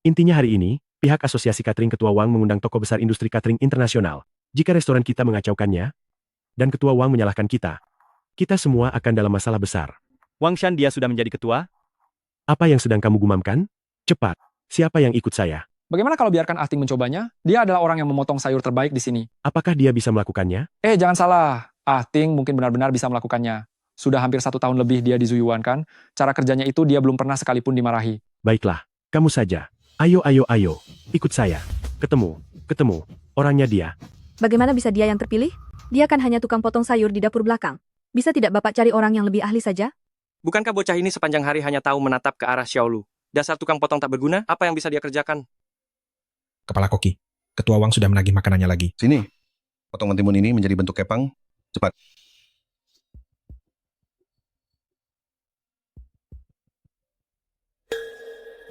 Intinya hari ini, pihak Asosiasi Catering Ketua Wang mengundang tokoh besar industri catering internasional. Jika restoran kita mengacaukannya, dan Ketua Wang menyalahkan kita semua akan dalam masalah besar. Wang Shan dia sudah menjadi ketua? Apa yang sedang kamu gumamkan? Cepat, siapa yang ikut saya? Bagaimana kalau biarkan Ah Ting mencobanya? Dia adalah orang yang memotong sayur terbaik di sini. Apakah dia bisa melakukannya? Jangan salah. Ah Ting mungkin benar-benar bisa melakukannya. Sudah hampir 1 tahun lebih dia di Zuyuan kan? Cara kerjanya itu dia belum pernah sekalipun dimarahi. Baiklah, kamu saja. Ayo, ikut saya. Ketemu, orangnya dia. Bagaimana bisa dia yang terpilih? Dia kan hanya tukang potong sayur di dapur belakang. Bisa tidak Bapak cari orang yang lebih ahli saja? Bukankah bocah ini sepanjang hari hanya tahu menatap ke arah Xiaolu? Dasar tukang potong tak berguna, apa yang bisa dia kerjakan? Kepala koki, Ketua Wang sudah menagih makanannya lagi. Sini, potongan timun ini menjadi bentuk kepang. Cepat.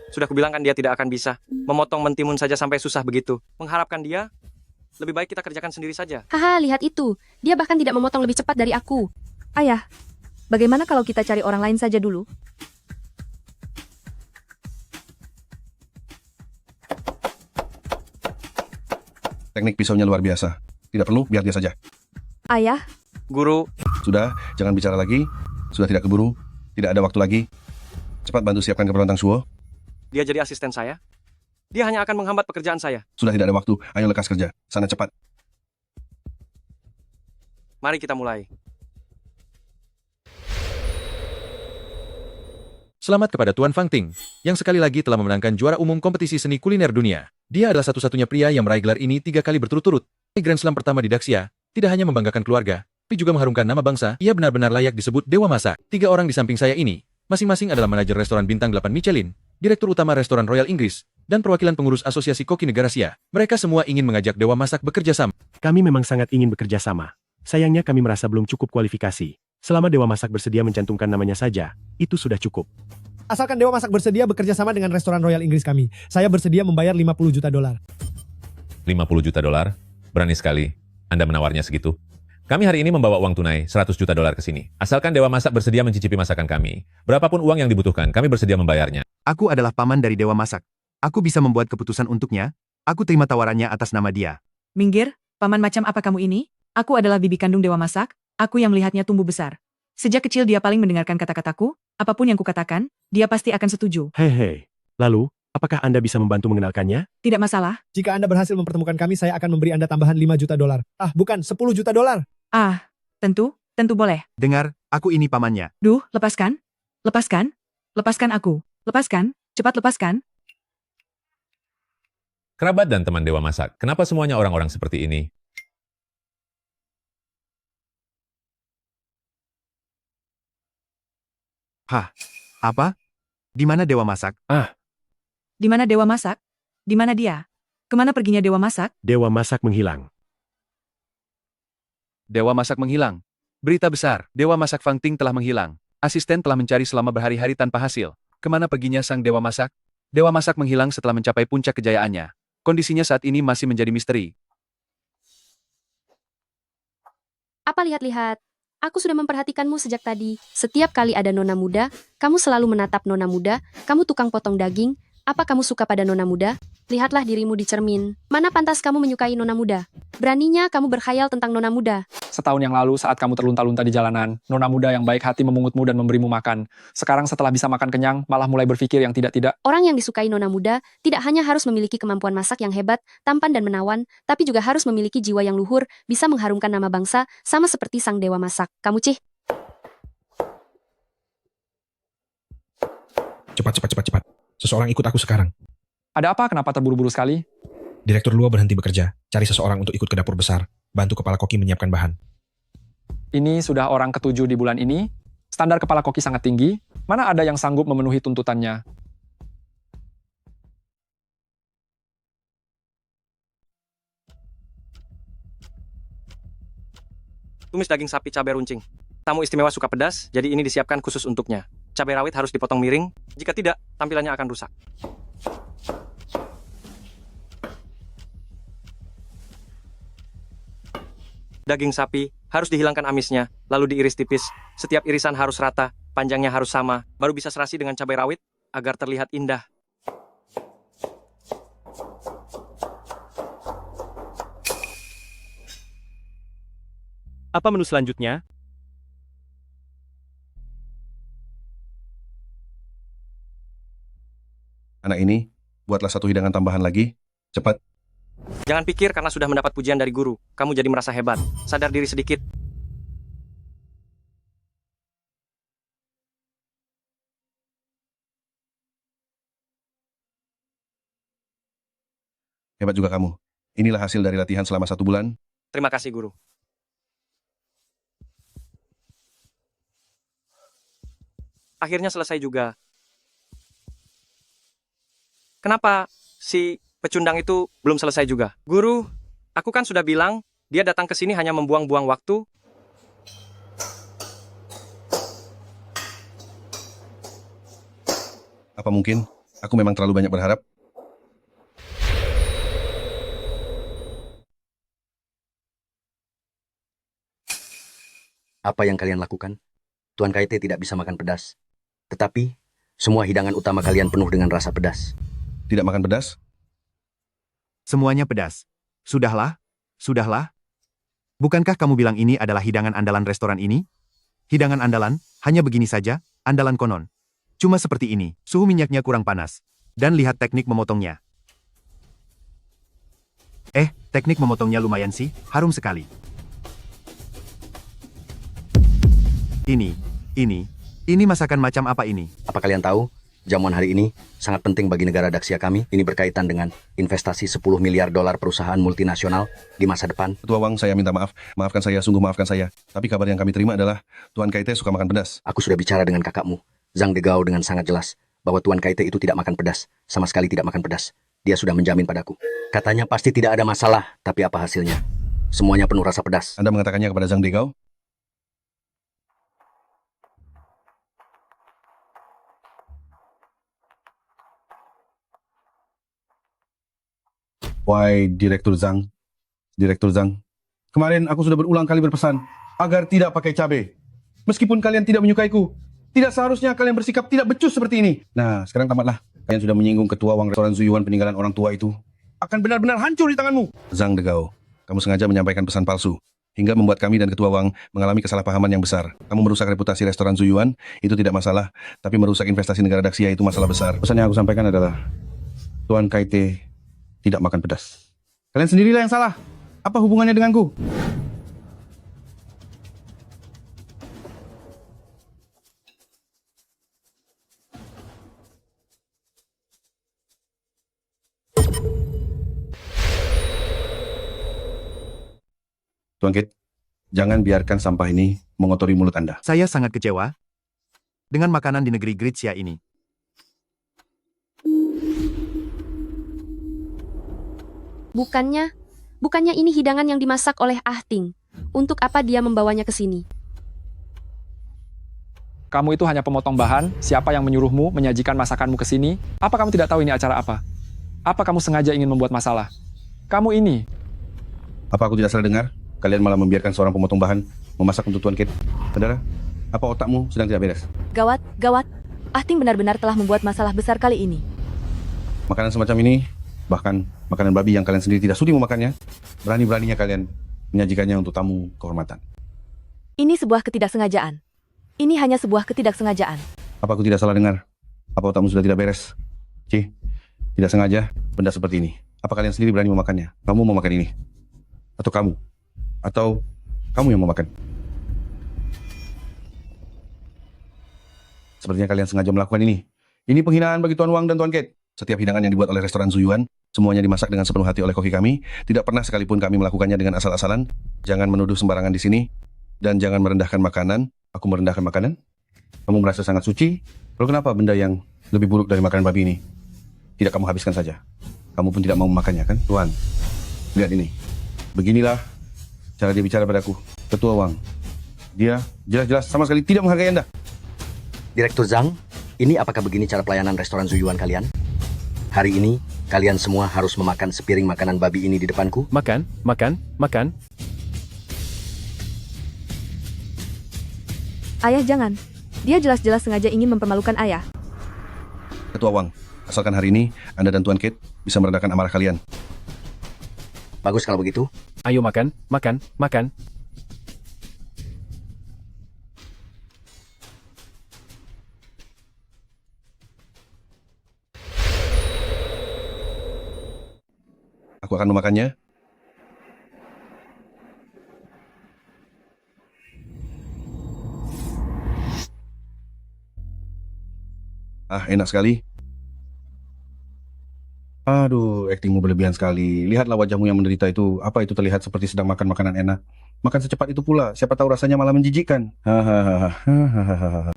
Sudah kubilang kan dia tidak akan bisa. Memotong mentimun saja sampai susah begitu. Mengharapkan dia, lebih baik kita kerjakan sendiri saja. Haha, lihat itu. Dia bahkan tidak memotong lebih cepat dari aku. Ayah, bagaimana kalau kita cari orang lain saja dulu? Teknik pisaunya luar biasa. Tidak perlu, biar dia saja. Ayah, Guru, Sudah, jangan bicara lagi. Sudah tidak keburu. Tidak ada waktu lagi. Cepat bantu siapkan keperluan Tang Suo. dia jadi asisten saya. Dia hanya akan menghambat pekerjaan saya. Sudah tidak ada waktu. Ayo lekas kerja. Sana cepat. Mari kita mulai. Selamat kepada Tuan Fang Ting, yang sekali lagi telah memenangkan juara umum kompetisi seni kuliner dunia. Dia adalah satu-satunya pria yang meraih gelar ini 3 kali berturut-turut. Grand Slam pertama di Daxia, tidak hanya membanggakan keluarga, tapi juga mengharumkan nama bangsa. Ia benar-benar layak disebut Dewa Masak. 3 orang di samping saya ini, masing-masing adalah manajer restoran bintang 8 Michelin, direktur utama restoran Royal Inggris, dan perwakilan pengurus Asosiasi Koki Negara Asia. Mereka semua ingin mengajak Dewa Masak bekerja sama. Kami memang sangat ingin bekerja sama. Sayangnya kami merasa belum cukup kualifikasi. Selama Dewa Masak bersedia mencantumkan namanya saja, itu sudah cukup. Asalkan Dewa Masak bersedia bekerja sama dengan restoran Royal Inggris kami, saya bersedia membayar 50 juta dolar. 50 juta dolar? Berani sekali. Anda menawarnya segitu? Kami hari ini membawa uang tunai 100 juta dolar ke sini. Asalkan Dewa Masak bersedia mencicipi masakan kami. Berapapun uang yang dibutuhkan, kami bersedia membayarnya. Aku adalah paman dari Dewa Masak. Aku bisa membuat keputusan untuknya. Aku terima tawarannya atas nama dia. Minggir, paman macam apa kamu ini? Aku adalah bibi kandung Dewa Masak. Aku yang melihatnya tumbuh besar. Sejak kecil dia paling mendengarkan kata-kataku. Apapun yang kukatakan, dia pasti akan setuju. Hei. Lalu, apakah Anda bisa membantu mengenalkannya? Tidak masalah. Jika Anda berhasil mempertemukan kami, saya akan memberi Anda tambahan 5 juta dolar. Bukan, 10 juta dolar. Tentu boleh. Dengar, aku ini pamannya. Duh, lepaskan. Lepaskan aku. Lepaskan, cepat lepaskan. Kerabat dan teman Dewa Masak, kenapa semuanya orang-orang seperti ini? Apa? Di mana Dewa Masak? Di mana Dewa Masak? Di mana dia? Kemana perginya Dewa Masak? Dewa Masak menghilang. Dewa Masak menghilang. Berita besar, Dewa Masak Fang Ting telah menghilang. Asisten telah mencari selama berhari-hari tanpa hasil. Kemana perginya sang Dewa Masak? Dewa Masak menghilang setelah mencapai puncak kejayaannya. Kondisinya saat ini masih menjadi misteri. Apa lihat-lihat? Aku sudah memperhatikanmu sejak tadi. Setiap kali ada nona muda, kamu selalu menatap nona muda, kamu tukang potong daging. Apa kamu suka pada nona muda? Lihatlah dirimu di cermin. Mana pantas kamu menyukai nona muda? Beraninya kamu berkhayal tentang nona muda. Setahun yang lalu saat kamu terlunta-lunta di jalanan, nona muda yang baik hati memungutmu dan memberimu makan. Sekarang setelah bisa makan kenyang, malah mulai berpikir yang tidak-tidak. Orang yang disukai nona muda tidak hanya harus memiliki kemampuan masak yang hebat, tampan dan menawan, tapi juga harus memiliki jiwa yang luhur, bisa mengharumkan nama bangsa, sama seperti sang Dewa Masak. Kamu Cih. Cepat. Seseorang ikut aku sekarang. Ada apa? Kenapa terburu-buru sekali? Direktur Luo berhenti bekerja. Cari seseorang untuk ikut ke dapur besar. Bantu kepala koki menyiapkan bahan. Ini sudah orang ke-7 di bulan ini. Standar kepala koki sangat tinggi. Mana ada yang sanggup memenuhi tuntutannya? Tumis daging sapi cabai runcing. Tamu istimewa suka pedas, jadi ini disiapkan khusus untuknya. Cabai rawit harus dipotong miring, jika tidak, tampilannya akan rusak. Daging sapi harus dihilangkan amisnya, lalu diiris tipis. Setiap irisan harus rata, panjangnya harus sama, baru bisa serasi dengan cabai rawit, agar terlihat indah. Apa menu selanjutnya? Anak ini, buatlah satu hidangan tambahan lagi. Cepat. Jangan pikir karena sudah mendapat pujian dari guru, kamu jadi merasa hebat. Sadar diri sedikit. Hebat juga kamu. Inilah hasil dari latihan selama 1 bulan. Terima kasih, guru. Akhirnya selesai juga. Kenapa si pecundang itu belum selesai juga? Guru, aku kan sudah bilang, dia datang ke sini hanya membuang-buang waktu. Apa mungkin aku memang terlalu banyak berharap? Apa yang kalian lakukan? Tuan Kaite tidak bisa makan pedas. Tetapi, semua hidangan utama kalian penuh dengan rasa pedas. Tidak makan pedas? Semuanya pedas. Sudahlah, sudahlah. Bukankah kamu bilang ini adalah hidangan andalan restoran ini? Hidangan andalan, hanya begini saja, andalan konon. Cuma seperti ini, suhu minyaknya kurang panas. Dan lihat teknik memotongnya. Teknik memotongnya lumayan sih, harum sekali. Ini masakan macam apa ini? Apa kalian tahu, jamuan hari ini sangat penting bagi negara Daxia kami. Ini berkaitan dengan investasi 10 miliar dolar perusahaan multinasional di masa depan. Ketua Wang, saya minta maaf. Maafkan saya, sungguh maafkan saya. Tapi kabar yang kami terima adalah Tuan Kaite suka makan pedas. Aku sudah bicara dengan kakakmu, Zhang Degao, dengan sangat jelas bahwa Tuan Kaite itu tidak makan pedas. Sama sekali tidak makan pedas. Dia sudah menjamin padaku. Katanya pasti tidak ada masalah, tapi apa hasilnya? Semuanya penuh rasa pedas. Anda mengatakannya kepada Zhang Degao? Wahai Direktur Zhang. Direktur Zhang. Kemarin aku sudah berulang kali berpesan agar tidak pakai cabai. Meskipun kalian tidak menyukaiku, tidak seharusnya kalian bersikap tidak becus seperti ini. Nah, sekarang tamatlah. Kalian sudah menyinggung ketua Wang restoran Zuyuan peninggalan orang tua itu. Akan benar-benar hancur di tanganmu. Zhang Degao, kamu sengaja menyampaikan pesan palsu hingga membuat kami dan ketua Wang mengalami kesalahpahaman yang besar. Kamu merusak reputasi restoran Zuyuan, itu tidak masalah, tapi merusak investasi negara Daxia itu masalah besar. Pesan yang aku sampaikan adalah Tuan Kaite tidak makan pedas. Kalian sendirilah yang salah. Apa hubungannya denganku? Tuan Kit, jangan biarkan sampah ini mengotori mulut Anda. Saya sangat kecewa dengan makanan di negeri Gritsia ini. Bukannya ini hidangan yang dimasak oleh Ah Ting. Untuk apa dia membawanya ke sini? Kamu itu hanya pemotong bahan, siapa yang menyuruhmu menyajikan masakanmu ke sini? Apa kamu tidak tahu ini acara apa? Apa kamu sengaja ingin membuat masalah? Kamu ini. Apa aku tidak salah dengar? Kalian malah membiarkan seorang pemotong bahan memasak untuk Tuan Kit. Saudara, apa otakmu sedang tidak beres? Gawat, gawat. Ah Ting benar-benar telah membuat masalah besar kali ini. Makanan semacam ini, bahkan makanan babi yang kalian sendiri tidak sudi memakannya, berani-beraninya kalian menyajikannya untuk tamu kehormatan. Ini sebuah ketidaksengajaan. Ini hanya sebuah ketidaksengajaan. Apa aku tidak salah dengar? Apa otakmu sudah tidak beres? Tidak sengaja benda seperti ini. Apa kalian sendiri berani memakannya? Kamu mau makan ini? Atau kamu? Atau kamu yang mau makan? Sepertinya kalian sengaja melakukan ini. Ini penghinaan bagi Tuan Wang dan Tuan Kit. Setiap hidangan yang dibuat oleh restoran Zuyuan, semuanya dimasak dengan sepenuh hati oleh koki kami. Tidak pernah sekalipun kami melakukannya dengan asal-asalan. Jangan menuduh sembarangan di sini. Dan jangan merendahkan makanan. Aku merendahkan makanan? Kamu merasa sangat suci? Lalu kenapa benda yang lebih buruk dari makanan babi ini tidak kamu habiskan saja? Kamu pun tidak mau memakannya, kan? Tuan, lihat ini. Beginilah cara dia bicara padaku. Ketua Wang. Dia jelas-jelas sama sekali tidak menghargai Anda. Direktur Zhang, ini apakah begini cara pelayanan restoran Zuyuan kalian? Hari ini, kalian semua harus memakan sepiring makanan babi ini di depanku. Makan. Ayah jangan. Dia jelas-jelas sengaja ingin mempermalukan ayah. Ketua Wang, asalkan hari ini Anda dan Tuan Kit bisa meredakan amarah kalian. Bagus kalau begitu. Ayo makan. Aku akan memakannya. Enak sekali. Aduh, aktingmu berlebihan sekali. Lihatlah wajahmu yang menderita itu. Apa itu terlihat seperti sedang makan makanan enak. Makan secepat itu pula. Siapa tahu rasanya malah menjijikkan. Hahaha.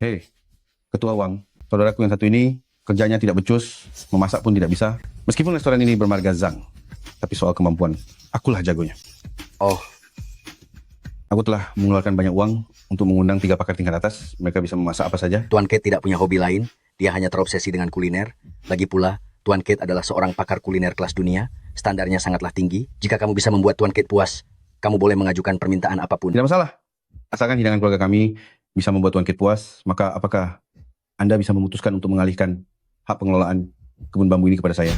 Hei, Ketua Wang. Saudaraku yang satu ini kerjanya tidak becus, memasak pun tidak bisa. Meskipun restoran ini bermarga Zhang. Tapi soal kemampuan, akulah jagonya. Oh, aku telah mengeluarkan banyak uang untuk mengundang 3 pakar tingkat atas. Mereka bisa memasak apa saja. Tuan Kate tidak punya hobi lain. Dia hanya terobsesi dengan kuliner. Lagi pula, Tuan Kate adalah seorang pakar kuliner kelas dunia. Standarnya sangatlah tinggi. Jika kamu bisa membuat Tuan Kate puas, kamu boleh mengajukan permintaan apapun. Tidak masalah. Asalkan hidangan keluarga kami bisa membuat Tuan Kate puas, maka apakah Anda bisa memutuskan untuk mengalihkan hak pengelolaan kebun bambu ini kepada saya?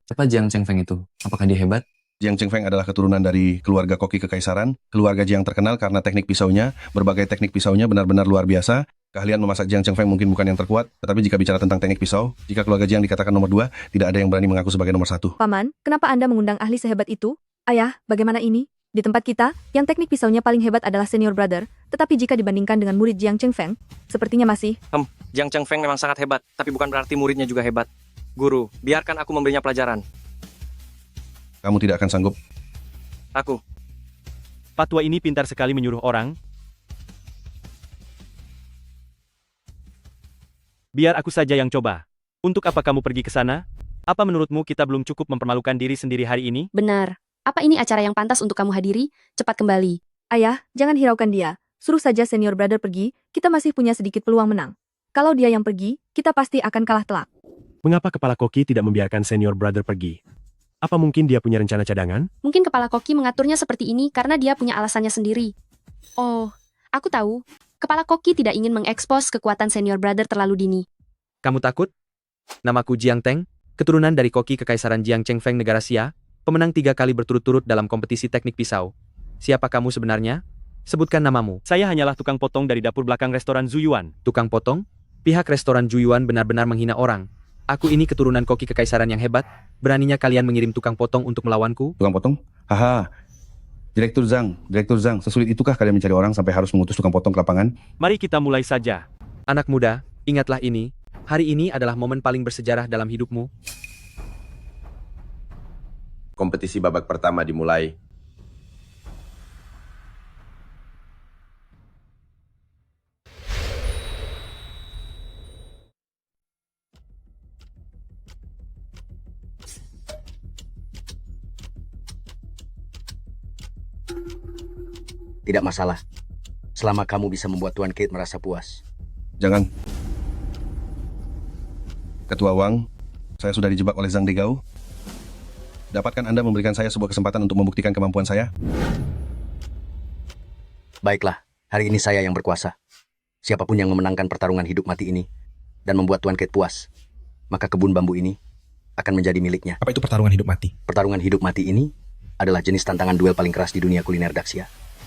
Siapa Jiang Chengfeng itu? Apakah dia hebat? Jiang Chengfeng adalah keturunan dari keluarga koki kekaisaran. Keluarga Jiang terkenal karena teknik pisaunya. Berbagai teknik pisaunya benar-benar luar biasa. Keahlian memasak Jiang Chengfeng mungkin bukan yang terkuat, tetapi jika bicara tentang teknik pisau, jika keluarga Jiang dikatakan nomor 2, tidak ada yang berani mengaku sebagai nomor 1. Paman, kenapa Anda mengundang ahli sehebat itu? Ayah, bagaimana ini? Di tempat kita, yang teknik pisaunya paling hebat adalah senior brother, tetapi jika dibandingkan dengan murid Jiang Chengfeng, sepertinya masih... Jiang Chengfeng memang sangat hebat, tapi bukan berarti muridnya juga hebat. Guru, biarkan aku memberinya pelajaran. Kamu tidak akan sanggup. Aku. Fatwa ini pintar sekali menyuruh orang. Biar aku saja yang coba. Untuk apa kamu pergi ke sana? Apa menurutmu kita belum cukup mempermalukan diri sendiri hari ini? Benar. Apa ini acara yang pantas untuk kamu hadiri? Cepat kembali. Ayah, jangan hiraukan dia. Suruh saja senior brother pergi, kita masih punya sedikit peluang menang. Kalau dia yang pergi, kita pasti akan kalah telak. Mengapa kepala koki tidak membiarkan senior brother pergi? Apa mungkin dia punya rencana cadangan? Mungkin kepala koki mengaturnya seperti ini karena dia punya alasannya sendiri. Oh, aku tahu. Kepala koki tidak ingin mengekspos kekuatan senior brother terlalu dini. Kamu takut? Namaku Jiang Teng, keturunan dari koki kekaisaran Jiang Chengfeng negara Xia, pemenang 3 kali berturut-turut dalam kompetisi teknik pisau. Siapa kamu sebenarnya? Sebutkan namamu. Saya hanyalah tukang potong dari dapur belakang restoran Zuyuan. Tukang potong? Pihak restoran Zuyuan benar-benar menghina orang. Aku ini keturunan koki kekaisaran yang hebat. Beraninya kalian mengirim tukang potong untuk melawanku? Tukang potong? Haha. Direktur Zhang, sesulit itukah kalian mencari orang sampai harus mengutus tukang potong ke lapangan? Mari kita mulai saja. Anak muda, ingatlah ini. Hari ini adalah momen paling bersejarah dalam hidupmu. Kompetisi babak pertama dimulai. Tidak masalah. Selama kamu bisa membuat Tuan Kate merasa puas. Jangan. Ketua Wang, saya sudah dijebak oleh Zhang Degao. Dapatkah Anda memberikan saya sebuah kesempatan untuk membuktikan kemampuan saya? Baiklah, hari ini saya yang berkuasa. Siapapun yang memenangkan pertarungan hidup mati ini dan membuat Tuan Kate puas, maka kebun bambu ini akan menjadi miliknya. Apa itu pertarungan hidup mati? Pertarungan hidup mati ini adalah jenis tantangan duel paling keras di dunia kuliner Daxia.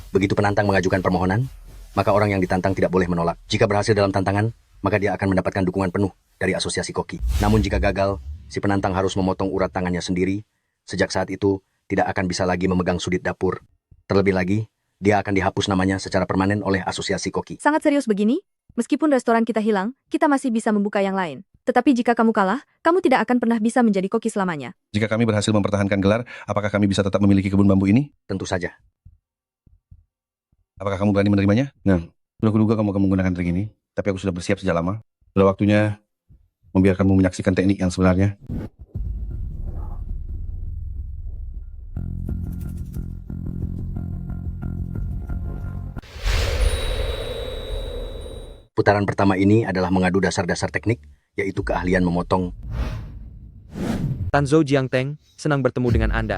Begitu penantang mengajukan permohonan, maka orang yang ditantang tidak boleh menolak. Jika berhasil dalam tantangan, maka dia akan mendapatkan dukungan penuh dari asosiasi koki. Namun jika gagal, si penantang harus memotong urat tangannya sendiri. Sejak saat itu, tidak akan bisa lagi memegang sudut dapur. Terlebih lagi, dia akan dihapus namanya secara permanen oleh asosiasi koki. Sangat serius begini? Meskipun restoran kita hilang, kita masih bisa membuka yang lain. Tetapi jika kamu kalah, kamu tidak akan pernah bisa menjadi koki selamanya. Jika kami berhasil mempertahankan gelar, apakah kami bisa tetap memiliki kebun bambu ini? Tentu saja. Apakah kamu berani menerimanya? Nah, sudah kuduga kamu akan menggunakan trik ini, tapi aku sudah bersiap sejak lama. Sudah waktunya membiarkanmu menyaksikan teknik yang sebenarnya. Putaran pertama ini adalah mengadu dasar-dasar teknik, yaitu keahlian memotong. Tanzhou Jiang Teng, senang bertemu dengan Anda.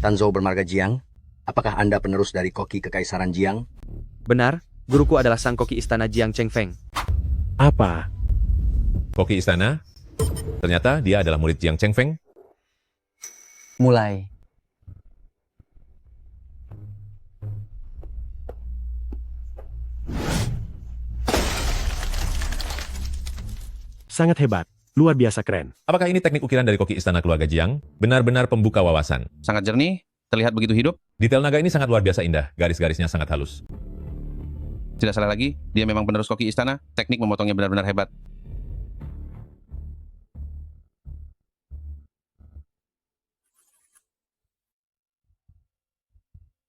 Tanzhou bermarga Jiang, apakah Anda penerus dari koki kekaisaran Jiang? Benar, guruku adalah sang koki istana Jiang Chengfeng. Apa? Koki istana? Ternyata dia adalah murid Jiang Chengfeng. Mulai. Sangat hebat. Luar biasa keren. Apakah ini teknik ukiran dari koki istana keluarga Jiang? Benar-benar pembuka wawasan. Sangat jernih, terlihat begitu hidup. Detail naga ini sangat luar biasa indah, garis-garisnya sangat halus. Tidak salah lagi, dia memang penerus koki istana. Teknik memotongnya benar-benar hebat.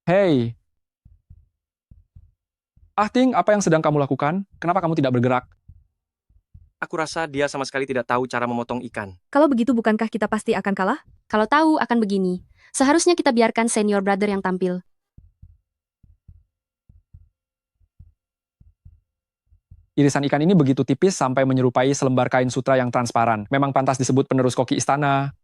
Hei. Ahting, apa yang sedang kamu lakukan? Kenapa kamu tidak bergerak? Aku rasa dia sama sekali tidak tahu cara memotong ikan. Kalau begitu bukankah kita pasti akan kalah? Kalau tahu akan begini. Seharusnya kita biarkan senior brother yang tampil. Irisan ikan ini begitu tipis sampai menyerupai selembar kain sutra yang transparan. Memang pantas disebut penerus koki istana.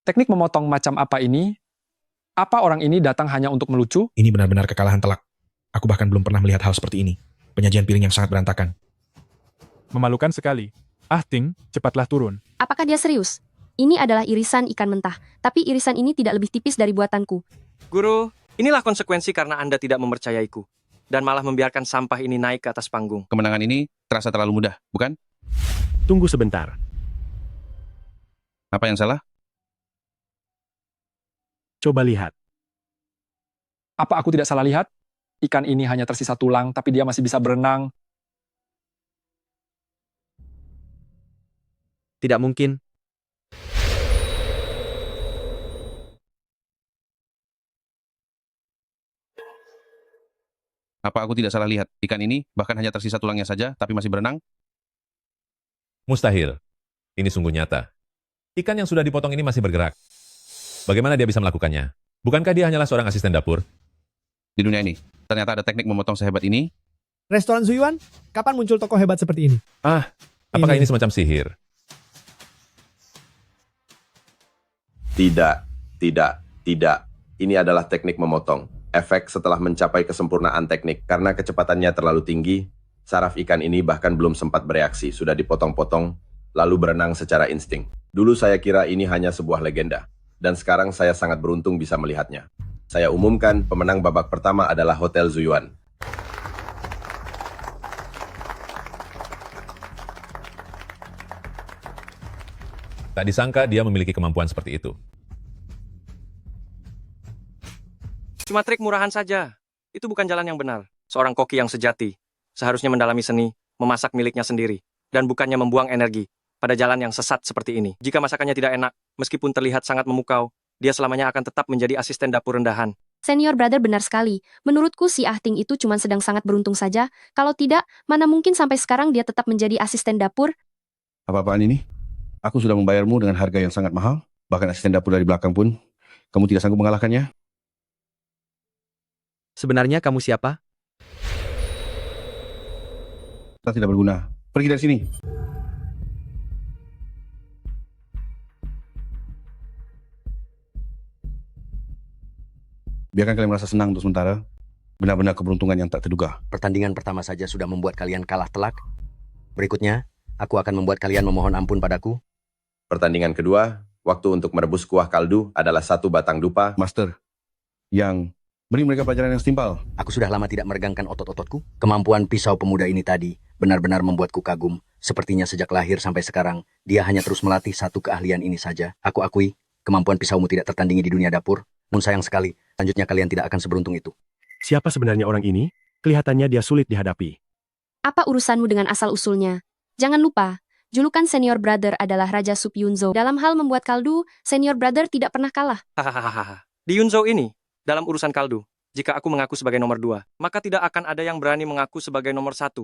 Teknik memotong macam apa ini? Apa orang ini datang hanya untuk melucu? Ini benar-benar kekalahan telak. Aku bahkan belum pernah melihat hal seperti ini. Penyajian piring yang sangat berantakan. Memalukan sekali. Ting, cepatlah turun. Apakah dia serius? Ini adalah irisan ikan mentah, tapi irisan ini tidak lebih tipis dari buatanku. Guru, inilah konsekuensi karena Anda tidak mempercayaiku. Dan malah membiarkan sampah ini naik ke atas panggung. Kemenangan ini terasa terlalu mudah, bukan? Tunggu sebentar. Apa yang salah? Coba lihat. Apa aku tidak salah lihat? Ikan ini hanya tersisa tulang, tapi dia masih bisa berenang. Tidak mungkin. Apa aku tidak salah lihat? Ikan ini bahkan hanya tersisa tulangnya saja, tapi masih berenang? Mustahil. Ini sungguh nyata. Ikan yang sudah dipotong ini masih bergerak. Bagaimana dia bisa melakukannya? Bukankah dia hanyalah seorang asisten dapur? Di dunia ini, ternyata ada teknik memotong sehebat ini. Restoran Zuyuan, kapan muncul toko hebat seperti ini? Apakah ini semacam sihir? Tidak. Ini adalah teknik memotong. Efek setelah mencapai kesempurnaan teknik. Karena kecepatannya terlalu tinggi, saraf ikan ini bahkan belum sempat bereaksi, sudah dipotong-potong, lalu berenang secara insting. Dulu saya kira ini hanya sebuah legenda. Dan sekarang saya sangat beruntung bisa melihatnya. Saya umumkan pemenang babak pertama adalah Hotel Zuyuan. Tak disangka dia memiliki kemampuan seperti itu. Cuma trik murahan saja. Itu bukan jalan yang benar. Seorang koki yang sejati seharusnya mendalami seni, memasak miliknya sendiri, dan bukannya membuang energi pada jalan yang sesat seperti ini. Jika masakannya tidak enak, meskipun terlihat sangat memukau, dia selamanya akan tetap menjadi asisten dapur rendahan. Senior brother benar sekali. Menurutku si Ahting itu cuma sedang sangat beruntung saja. Kalau tidak, mana mungkin sampai sekarang dia tetap menjadi asisten dapur? Apa-apaan ini? Aku sudah membayarmu dengan harga yang sangat mahal. Bahkan asisten dapur dari belakang pun, kamu tidak sanggup mengalahkannya. Sebenarnya kamu siapa? Kita tidak berguna. Pergi dari sini. Biarkan kalian merasa senang untuk sementara. Benar-benar keberuntungan yang tak terduga. Pertandingan pertama saja sudah membuat kalian kalah telak. Berikutnya, aku akan membuat kalian memohon ampun padaku. Pertandingan kedua, waktu untuk merebus kuah kaldu adalah 1 batang dupa. Master, yang beri mereka pelajaran yang setimpal. Aku sudah lama tidak meregangkan otot-ototku. Kemampuan pisau pemuda ini tadi benar-benar membuatku kagum. Sepertinya sejak lahir sampai sekarang, dia hanya terus melatih satu keahlian ini saja. Aku akui, kemampuan pisaumu tidak tertandingi di dunia dapur. Namun sayang sekali, selanjutnya kalian tidak akan seberuntung itu. Siapa sebenarnya orang ini? Kelihatannya dia sulit dihadapi. Apa urusanmu dengan asal-usulnya? Jangan lupa, julukan senior brother adalah Raja Sup Yunzo. Dalam hal membuat kaldu, senior brother tidak pernah kalah. Hahaha. Di Yunzo ini, dalam urusan kaldu, jika aku mengaku sebagai nomor 2, maka tidak akan ada yang berani mengaku sebagai nomor 1.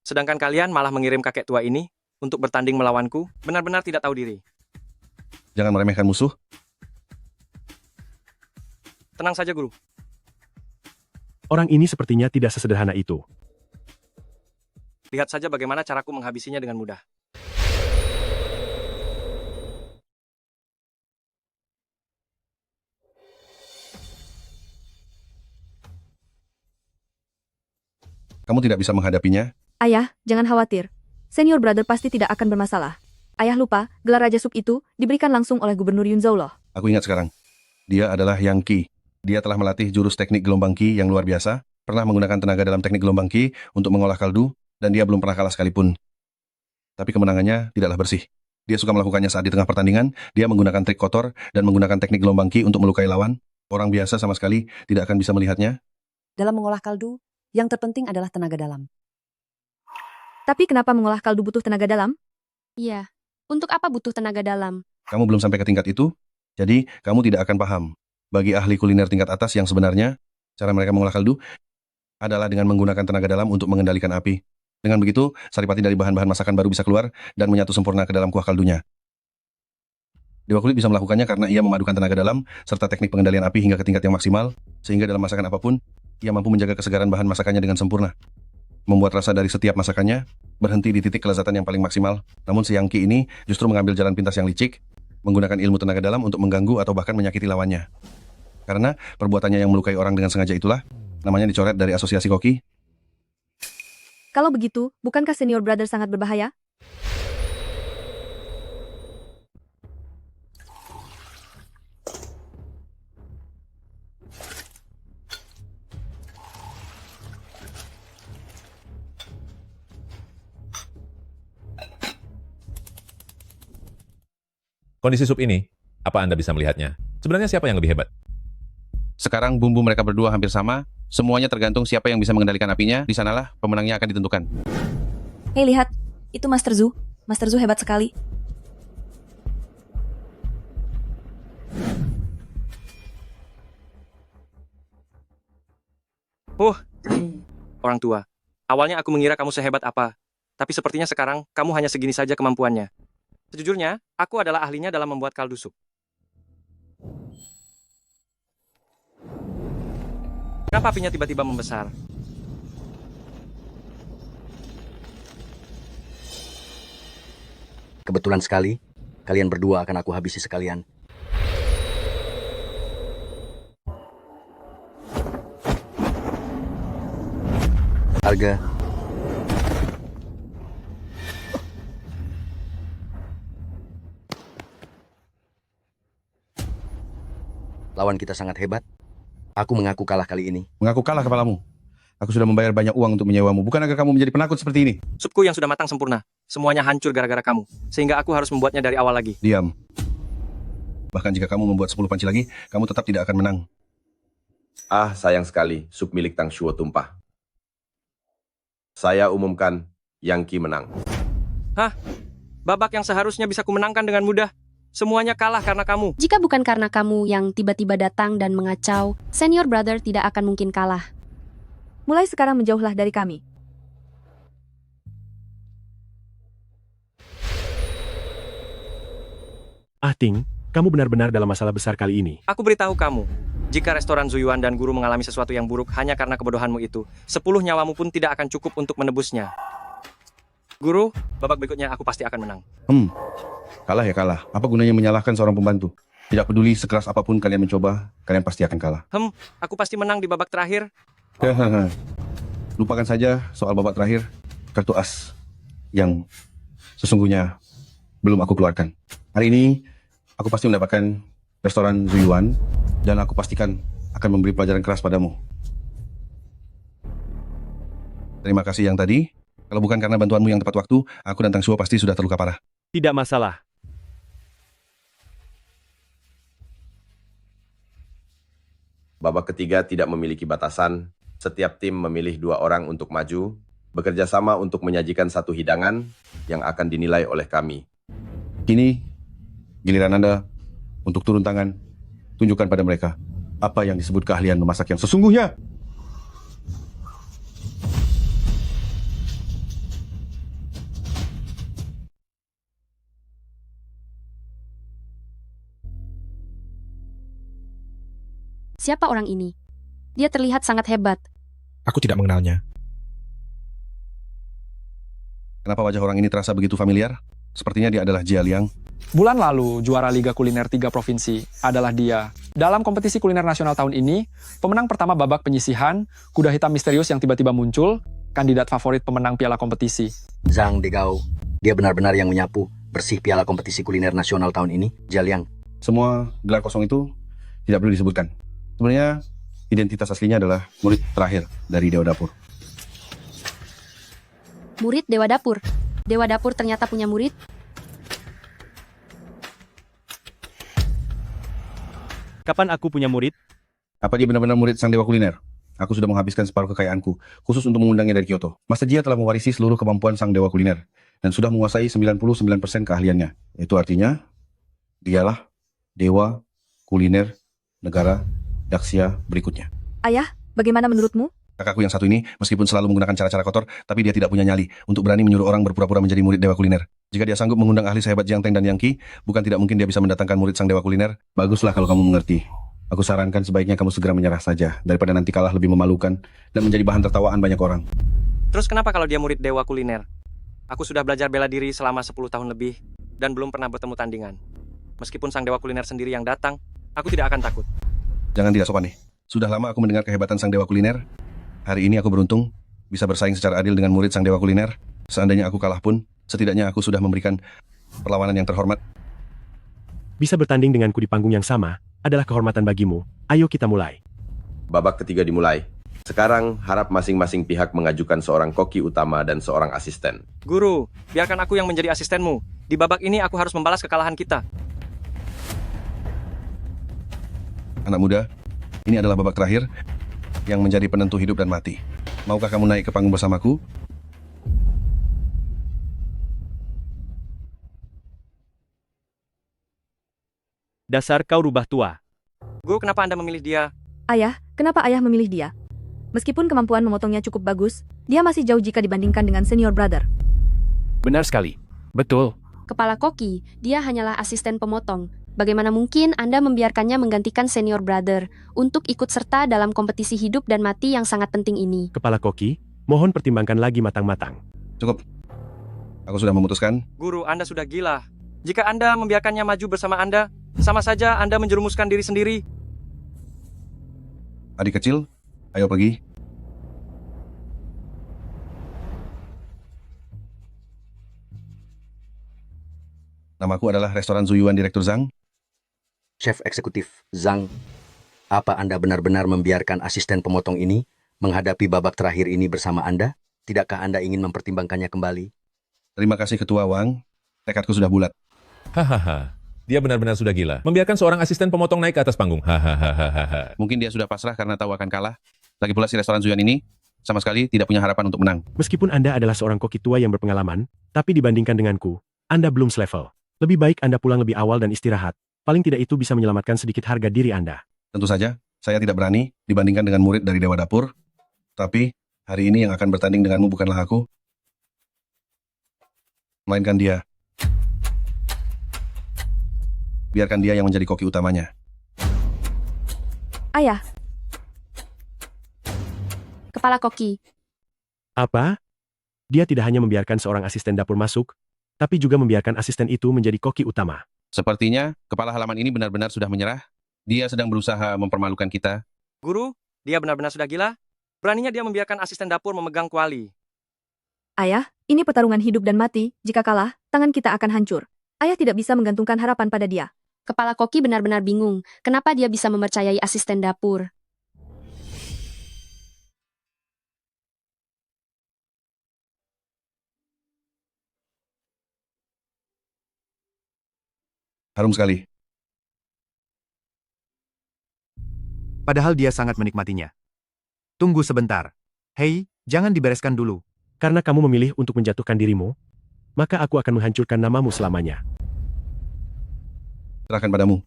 Sedangkan kalian malah mengirim kakek tua ini untuk bertanding melawanku, benar-benar tidak tahu diri. Jangan meremehkan musuh. Tenang saja, Guru. Orang ini sepertinya tidak sesederhana itu. Lihat saja bagaimana caraku menghabisinya dengan mudah. Kamu tidak bisa menghadapinya. Ayah, jangan khawatir. Senior brother pasti tidak akan bermasalah. Ayah lupa, gelar Raja Sup itu diberikan langsung oleh Gubernur Yunzo loh. Aku ingat sekarang. Dia adalah Yang Qi. Dia telah melatih jurus teknik gelombang Qi yang luar biasa, pernah menggunakan tenaga dalam teknik gelombang Qi untuk mengolah kaldu, dan dia belum pernah kalah sekalipun. Tapi kemenangannya tidaklah bersih. Dia suka melakukannya saat di tengah pertandingan, dia menggunakan trik kotor dan menggunakan teknik gelombang Qi untuk melukai lawan. Orang biasa sama sekali tidak akan bisa melihatnya. Dalam mengolah kaldu, yang terpenting adalah tenaga dalam. Tapi kenapa mengolah kaldu butuh tenaga dalam? Iya. Untuk apa butuh tenaga dalam? Kamu belum sampai ke tingkat itu, jadi kamu tidak akan paham. Bagi ahli kuliner tingkat atas yang sebenarnya, cara mereka mengolah kaldu adalah dengan menggunakan tenaga dalam untuk mengendalikan api. Dengan begitu, saripati dari bahan-bahan masakan baru bisa keluar dan menyatu sempurna ke dalam kuah kaldunya. Dewa Kulit bisa melakukannya karena ia memadukan tenaga dalam serta teknik pengendalian api hingga ke tingkat yang maksimal, sehingga dalam masakan apapun, ia mampu menjaga kesegaran bahan masakannya dengan sempurna. Membuat rasa dari setiap masakannya berhenti di titik kelezatan yang paling maksimal. Namun si Yang Qi ini justru mengambil jalan pintas yang licik, menggunakan ilmu tenaga dalam untuk mengganggu atau bahkan menyakiti lawannya. Karena perbuatannya yang melukai orang dengan sengaja itulah, namanya dicoret dari asosiasi koki. Kalau begitu, bukankah senior brother sangat berbahaya? Kondisi sup ini, apa Anda bisa melihatnya? Sebenarnya siapa yang lebih hebat? Sekarang bumbu mereka berdua hampir sama, semuanya tergantung siapa yang bisa mengendalikan apinya, di sanalah pemenangnya akan ditentukan. Hei lihat, itu Master Zhu. Master Zhu hebat sekali. Orang tua. Awalnya aku mengira kamu sehebat apa, tapi sepertinya sekarang kamu hanya segini saja kemampuannya. Sejujurnya, aku adalah ahlinya dalam membuat kaldu sup. Kenapa apinya tiba-tiba membesar? Kebetulan sekali, kalian berdua akan aku habisi sekalian. Harga. Lawan kita sangat hebat. Aku mengaku kalah kali ini. Mengaku kalah kepalamu. Aku sudah membayar banyak uang untuk menyewamu. Bukan agar kamu menjadi penakut seperti ini. Supku yang sudah matang sempurna. Semuanya hancur gara-gara kamu. Sehingga aku harus membuatnya dari awal lagi. Diam. Bahkan jika kamu membuat 10 panci lagi, kamu tetap tidak akan menang. Ah, sayang sekali, sup milik Tang Shuo tumpah. Saya umumkan, Yang Qi menang. Hah? Babak yang seharusnya bisa kumenangkan dengan mudah. Semuanya kalah karena kamu. Jika bukan karena kamu yang tiba-tiba datang dan mengacau, senior brother tidak akan mungkin kalah. Mulai sekarang menjauhlah dari kami. Ah Ting, kamu benar-benar dalam masalah besar kali ini. Aku beritahu kamu, jika restoran Zuyuan dan guru mengalami sesuatu yang buruk hanya karena kebodohanmu itu, 10 nyawamu pun tidak akan cukup untuk menebusnya. Guru, babak berikutnya aku pasti akan menang. Kalah ya kalah. Apa gunanya menyalahkan seorang pembantu? Tidak peduli sekeras apapun kalian mencoba, kalian pasti akan kalah. Aku pasti menang di babak terakhir. Lupakan saja soal babak terakhir. Kartu as yang sesungguhnya belum aku keluarkan. Hari ini, aku pasti mendapatkan restoran Zuyuan, dan aku pastikan akan memberi pelajaran keras padamu. Terima kasih yang tadi. Kalau bukan karena bantuanmu yang tepat waktu, aku dan Tang Shuo pasti sudah terluka parah. Tidak masalah. Babak ketiga tidak memiliki batasan. Setiap tim memilih 2 orang untuk maju, bekerja sama untuk menyajikan satu hidangan yang akan dinilai oleh kami. Kini, giliran Anda untuk turun tangan, tunjukkan pada mereka apa yang disebut keahlian memasak yang sesungguhnya. Siapa orang ini? Dia terlihat sangat hebat. Aku tidak mengenalnya. Kenapa wajah orang ini terasa begitu familiar? Sepertinya dia adalah Jia Liang. Bulan lalu, juara Liga Kuliner 3 Provinsi adalah dia. Dalam kompetisi kuliner nasional tahun ini, pemenang pertama babak penyisihan, kuda hitam misterius yang tiba-tiba muncul, kandidat favorit pemenang piala kompetisi. Zhang Degao, dia benar-benar yang menyapu bersih piala kompetisi kuliner nasional tahun ini. Jia Liang. Semua gelar kosong itu tidak perlu disebutkan. Sebenarnya identitas aslinya adalah murid terakhir dari Dewa Dapur. Murid Dewa Dapur. Dewa Dapur ternyata punya murid. Kapan aku punya murid? Apa dia benar-benar murid sang Dewa Kuliner? Aku sudah menghabiskan separuh kekayaanku, khusus untuk mengundangnya dari Kyoto. Master Jia telah mewarisi seluruh kemampuan sang Dewa Kuliner, dan sudah menguasai 99% keahliannya. Itu artinya, dialah Dewa Kuliner Negara Daxia berikutnya. Ayah, bagaimana menurutmu? Kakakku yang satu ini, meskipun selalu menggunakan cara-cara kotor, tapi dia tidak punya nyali untuk berani menyuruh orang berpura-pura menjadi murid Dewa Kuliner. Jika dia sanggup mengundang ahli sehebat Jiang Teng dan Yang Qi, bukan tidak mungkin dia bisa mendatangkan murid sang Dewa Kuliner. Baguslah kalau kamu mengerti. Aku sarankan sebaiknya kamu segera menyerah saja, daripada nanti kalah lebih memalukan dan menjadi bahan tertawaan banyak orang. Terus kenapa kalau dia murid Dewa Kuliner? Aku sudah belajar bela diri selama 10 tahun lebih, dan belum pernah bertemu tandingan. Meskipun sang Dewa Kuliner sendiri yang datang, aku tidak akan takut. Jangan tidak sopan nih. Sudah lama aku mendengar kehebatan sang Dewa Kuliner. Hari ini aku beruntung bisa bersaing secara adil dengan murid sang Dewa Kuliner. Seandainya aku kalah pun, setidaknya aku sudah memberikan perlawanan yang terhormat. Bisa bertanding denganku di panggung yang sama adalah kehormatan bagimu. Ayo kita mulai. Babak ketiga dimulai. Sekarang, harap masing-masing pihak mengajukan seorang koki utama dan seorang asisten. Guru, biarkan aku yang menjadi asistenmu. Di babak ini aku harus membalas kekalahan kita. Anak muda, ini adalah babak terakhir yang menjadi penentu hidup dan mati. Maukah kamu naik ke panggung bersamaku? Dasar kau rubah tua. Guru, kenapa Anda memilih dia? Ayah, kenapa ayah memilih dia? Meskipun kemampuan memotongnya cukup bagus, dia masih jauh jika dibandingkan dengan senior brother. Benar sekali. Betul. Kepala koki, dia hanyalah asisten pemotong. Bagaimana mungkin Anda membiarkannya menggantikan senior brother untuk ikut serta dalam kompetisi hidup dan mati yang sangat penting ini? Kepala koki, mohon pertimbangkan lagi matang-matang. Cukup. Aku sudah memutuskan. Guru, Anda sudah gila. Jika Anda membiarkannya maju bersama Anda, sama saja Anda menjerumuskan diri sendiri. Adik kecil, ayo pergi. Namaku adalah Restoran Zuyuan Direktur Zhang. Chef Eksekutif Zhang, apa Anda benar-benar membiarkan asisten pemotong ini menghadapi babak terakhir ini bersama Anda? Tidakkah Anda ingin mempertimbangkannya kembali? Terima kasih Ketua Wang, tekadku sudah bulat. Hahaha, dia benar-benar sudah gila. Membiarkan seorang asisten pemotong naik ke atas panggung. Hahaha. Mungkin dia sudah pasrah karena tahu akan kalah. Lagi pula si Restoran Zuyuan ini sama sekali tidak punya harapan untuk menang. Meskipun Anda adalah seorang koki tua yang berpengalaman, tapi dibandingkan denganku, Anda belum selevel. Lebih baik Anda pulang lebih awal dan istirahat. Paling tidak itu bisa menyelamatkan sedikit harga diri Anda. Tentu saja, saya tidak berani dibandingkan dengan murid dari Dewa Dapur. Tapi, hari ini yang akan bertanding denganmu bukanlah aku, melainkan dia. Biarkan dia yang menjadi koki utamanya. Ayah. Kepala koki. Apa? Dia tidak hanya membiarkan seorang asisten dapur masuk, tapi juga membiarkan asisten itu menjadi koki utama. Sepertinya, kepala halaman ini benar-benar sudah menyerah. Dia sedang berusaha mempermalukan kita. Guru, dia benar-benar sudah gila. Beraninya dia membiarkan asisten dapur memegang kuali. Ayah, ini pertarungan hidup dan mati. Jika kalah, tangan kita akan hancur. Ayah tidak bisa menggantungkan harapan pada dia. Kepala koki benar-benar bingung. Kenapa dia bisa mempercayai asisten dapur? Harum sekali. Padahal dia sangat menikmatinya. Tunggu sebentar. Hei, jangan dibereskan dulu. Karena kamu memilih untuk menjatuhkan dirimu, maka aku akan menghancurkan namamu selamanya. Serahkan padamu.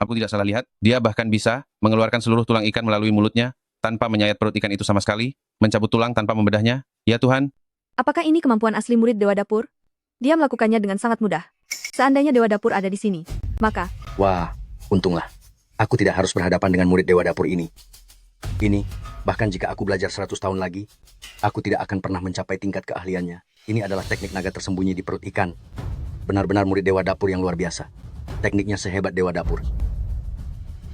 Aku tidak salah lihat, dia bahkan bisa mengeluarkan seluruh tulang ikan melalui mulutnya, tanpa menyayat perut ikan itu sama sekali, mencabut tulang tanpa membedahnya. Ya Tuhan. Apakah ini kemampuan asli murid Dewa Dapur? Dia melakukannya dengan sangat mudah. Seandainya Dewa Dapur ada di sini, maka... Wah, untunglah. Aku tidak harus berhadapan dengan murid Dewa Dapur ini. Ini, bahkan jika aku belajar 100 tahun lagi, aku tidak akan pernah mencapai tingkat keahliannya. Ini adalah teknik naga tersembunyi di perut ikan. Benar-benar murid Dewa Dapur yang luar biasa. Tekniknya sehebat Dewa Dapur.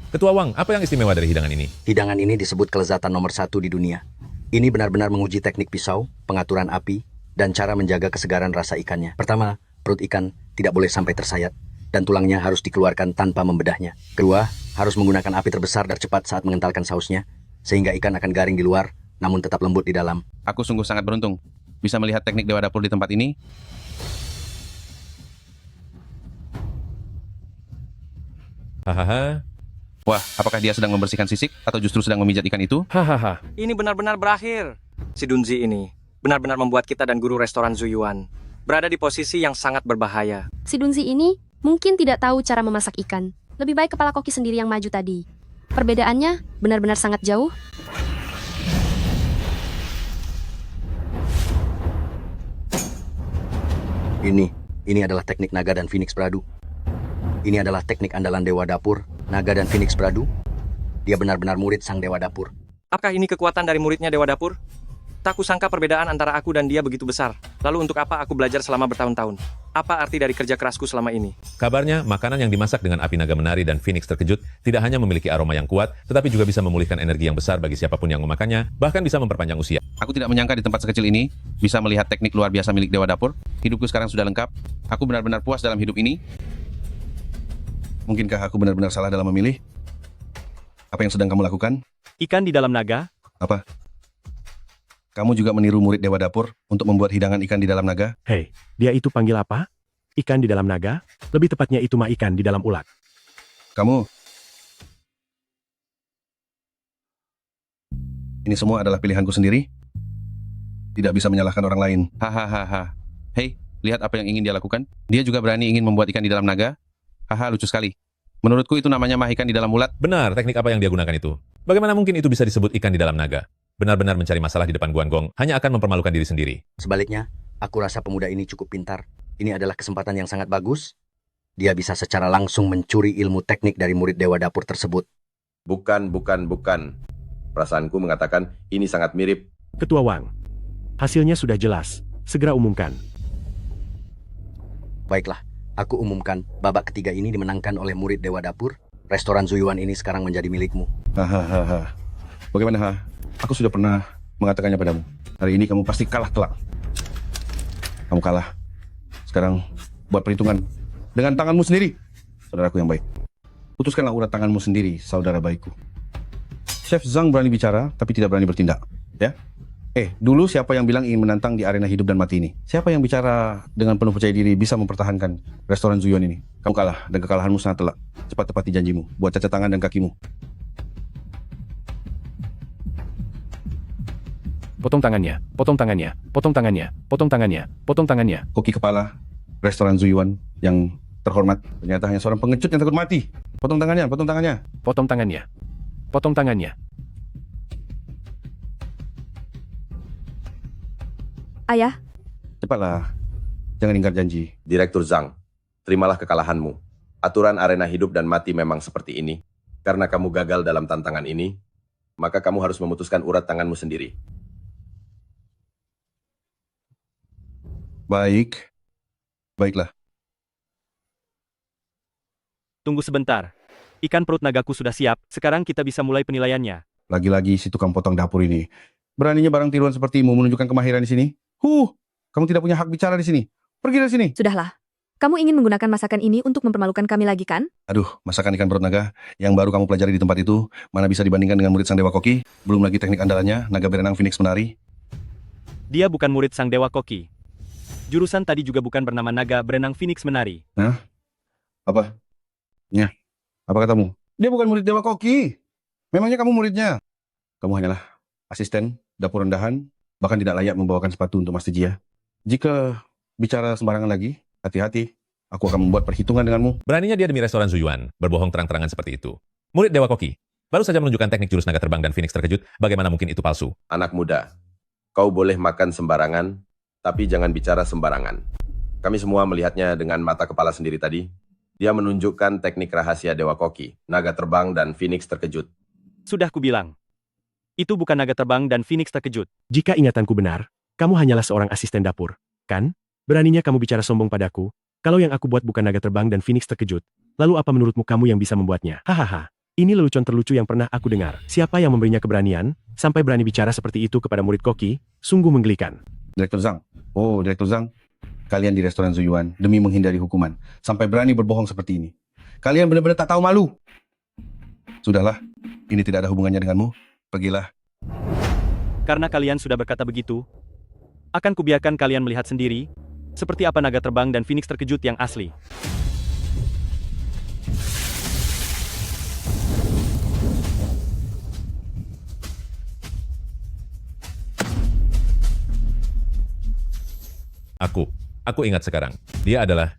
Ketua Wang, apa yang istimewa dari hidangan ini? Hidangan ini disebut kelezatan nomor 1 di dunia. Ini benar-benar menguji teknik pisau, pengaturan api, dan cara menjaga kesegaran rasa ikannya. Pertama, perut ikan tidak boleh sampai tersayat, dan tulangnya harus dikeluarkan tanpa membedahnya. Kedua, harus menggunakan api terbesar dan cepat saat mengentalkan sausnya, sehingga ikan akan garing di luar, namun tetap lembut di dalam. Aku sungguh sangat beruntung bisa melihat teknik Dewa Dapur di tempat ini. Hahaha. Wah, apakah dia sedang membersihkan sisik atau justru sedang memijat ikan itu? Hahaha. Ini benar-benar berakhir. Si Dunzi ini benar-benar membuat kita dan guru restoran Zuyuan berada di posisi yang sangat berbahaya. Si Dunzi ini mungkin tidak tahu cara memasak ikan. Lebih baik kepala koki sendiri yang maju tadi. Perbedaannya benar-benar sangat jauh. Ini adalah teknik naga dan Phoenix Bradu. Ini adalah teknik andalan Dewa Dapur, Naga dan Phoenix Bradu. Dia benar-benar murid sang Dewa Dapur. Apakah ini kekuatan dari muridnya Dewa Dapur? Tak kusangka perbedaan antara aku dan dia begitu besar. Lalu untuk apa aku belajar selama bertahun-tahun? Apa arti dari kerja kerasku selama ini? Kabarnya, makanan yang dimasak dengan api naga menari dan Phoenix terkejut tidak hanya memiliki aroma yang kuat, tetapi juga bisa memulihkan energi yang besar bagi siapapun yang memakannya, bahkan bisa memperpanjang usia. Aku tidak menyangka di tempat sekecil ini bisa melihat teknik luar biasa milik Dewa Dapur. Hidupku sekarang sudah lengkap. Aku benar-benar puas dalam hidup ini. Mungkinkah aku benar-benar salah dalam memilih? Apa yang sedang kamu lakukan? Ikan di dalam naga? Apa? Kamu juga meniru murid Dewa Dapur untuk membuat hidangan ikan di dalam naga? Hei, dia itu panggil apa? Ikan di dalam naga? Lebih tepatnya itu mah ikan di dalam ulat. Kamu... Ini semua adalah pilihanku sendiri? Tidak bisa menyalahkan orang lain. Hahaha. Hei, lihat apa yang ingin dia lakukan. Dia juga berani ingin membuat ikan di dalam naga. Haha, lucu sekali. Menurutku itu namanya mah ikan di dalam ulat. Benar, teknik apa yang dia gunakan itu? Bagaimana mungkin itu bisa disebut ikan di dalam naga? Benar-benar mencari masalah di depan Guan Gong hanya akan mempermalukan diri sendiri. Sebaliknya, aku rasa pemuda ini cukup pintar. Ini adalah kesempatan yang sangat bagus. Dia bisa secara langsung mencuri ilmu teknik dari murid Dewa Dapur tersebut. Bukan. Perasaanku mengatakan ini sangat mirip. Ketua Wang, hasilnya sudah jelas. Segera umumkan. Baiklah, aku umumkan babak ketiga ini dimenangkan oleh murid Dewa Dapur. Restoran Zuyuan ini sekarang menjadi milikmu. Hahaha. Bagaimana, ha? Aku sudah pernah mengatakannya padamu. Hari ini kamu pasti kalah telak. Kamu kalah. Sekarang buat perhitungan dengan tanganmu sendiri, saudaraku yang baik. Putuskanlah urat tanganmu sendiri, saudara baikku. Chef Zhang berani bicara, tapi tidak berani bertindak. Ya? Dulu siapa yang bilang ingin menantang di arena hidup dan mati ini? Siapa yang bicara dengan penuh percaya diri bisa mempertahankan restoran Zuyuan ini? Kamu kalah, dan kekalahanmu sangat telak. Cepat tepati janjimu, buat cacat tangan dan kakimu. Potong tangannya, potong tangannya, potong tangannya, potong tangannya, potong tangannya. Koki kepala restoran Zuyuan yang terhormat ternyata hanya seorang pengecut yang takut mati. Potong tangannya, potong tangannya. Potong tangannya, potong tangannya. Ayah, Cepatlah, jangan ingkar janji. Direktur Zhang, terimalah kekalahanmu. Aturan arena hidup dan mati memang seperti ini. Karena kamu gagal dalam tantangan ini, maka kamu harus memutuskan urat tanganmu sendiri. Baiklah. Tunggu sebentar. Ikan perut nagaku sudah siap, sekarang kita bisa mulai penilaiannya. Lagi-lagi si tukang potong dapur ini. Beraninya barang tiruan sepertimu menunjukkan kemahiran di sini? Kamu tidak punya hak bicara di sini. Pergi dari sini. Sudahlah. Kamu ingin menggunakan masakan ini untuk mempermalukan kami lagi kan? Aduh, masakan ikan perut naga yang baru kamu pelajari di tempat itu, mana bisa dibandingkan dengan murid sang Dewa Koki? Belum lagi teknik andalannya, naga berenang Phoenix menari. Dia bukan murid sang Dewa Koki. Jurusan tadi juga bukan bernama naga berenang Phoenix menari. Hah? Apa? Ya, apa katamu? Dia bukan murid Dewa Koki. Memangnya kamu muridnya? Kamu hanyalah asisten dapur rendahan, bahkan tidak layak membawakan sepatu untuk Mas Tejia. Jika bicara sembarangan lagi, hati-hati. Aku akan membuat perhitungan denganmu. Beraninya dia demi restoran Zuyuan, berbohong terang-terangan seperti itu. Murid Dewa Koki, baru saja menunjukkan teknik jurus naga terbang dan Phoenix terkejut, bagaimana mungkin itu palsu? Anak muda, kau boleh makan sembarangan, tapi jangan bicara sembarangan. Kami semua melihatnya dengan mata kepala sendiri tadi. Dia menunjukkan teknik rahasia Dewa Koki, naga terbang dan Phoenix terkejut. Sudah kubilang. Itu bukan naga terbang dan Phoenix terkejut. Jika ingatanku benar, kamu hanyalah seorang asisten dapur, kan? Beraninya kamu bicara sombong padaku, kalau yang aku buat bukan naga terbang dan Phoenix terkejut. Lalu apa menurutmu kamu yang bisa membuatnya? Hahaha. Ini lelucon terlucu yang pernah aku dengar. Siapa yang memberinya keberanian, sampai berani bicara seperti itu kepada murid koki, sungguh menggelikan. Direktur Zhang. Oh, Direktur Zhang. Kalian di restoran Zuyuan demi menghindari hukuman. Sampai berani berbohong seperti ini. Kalian benar-benar tak tahu malu. Sudahlah, ini tidak ada hubungannya denganmu. Pergilah. Karena kalian sudah berkata begitu, akan kubiarkan kalian melihat sendiri, seperti apa naga terbang dan Phoenix terkejut yang asli. Aku ingat sekarang. Dia adalah...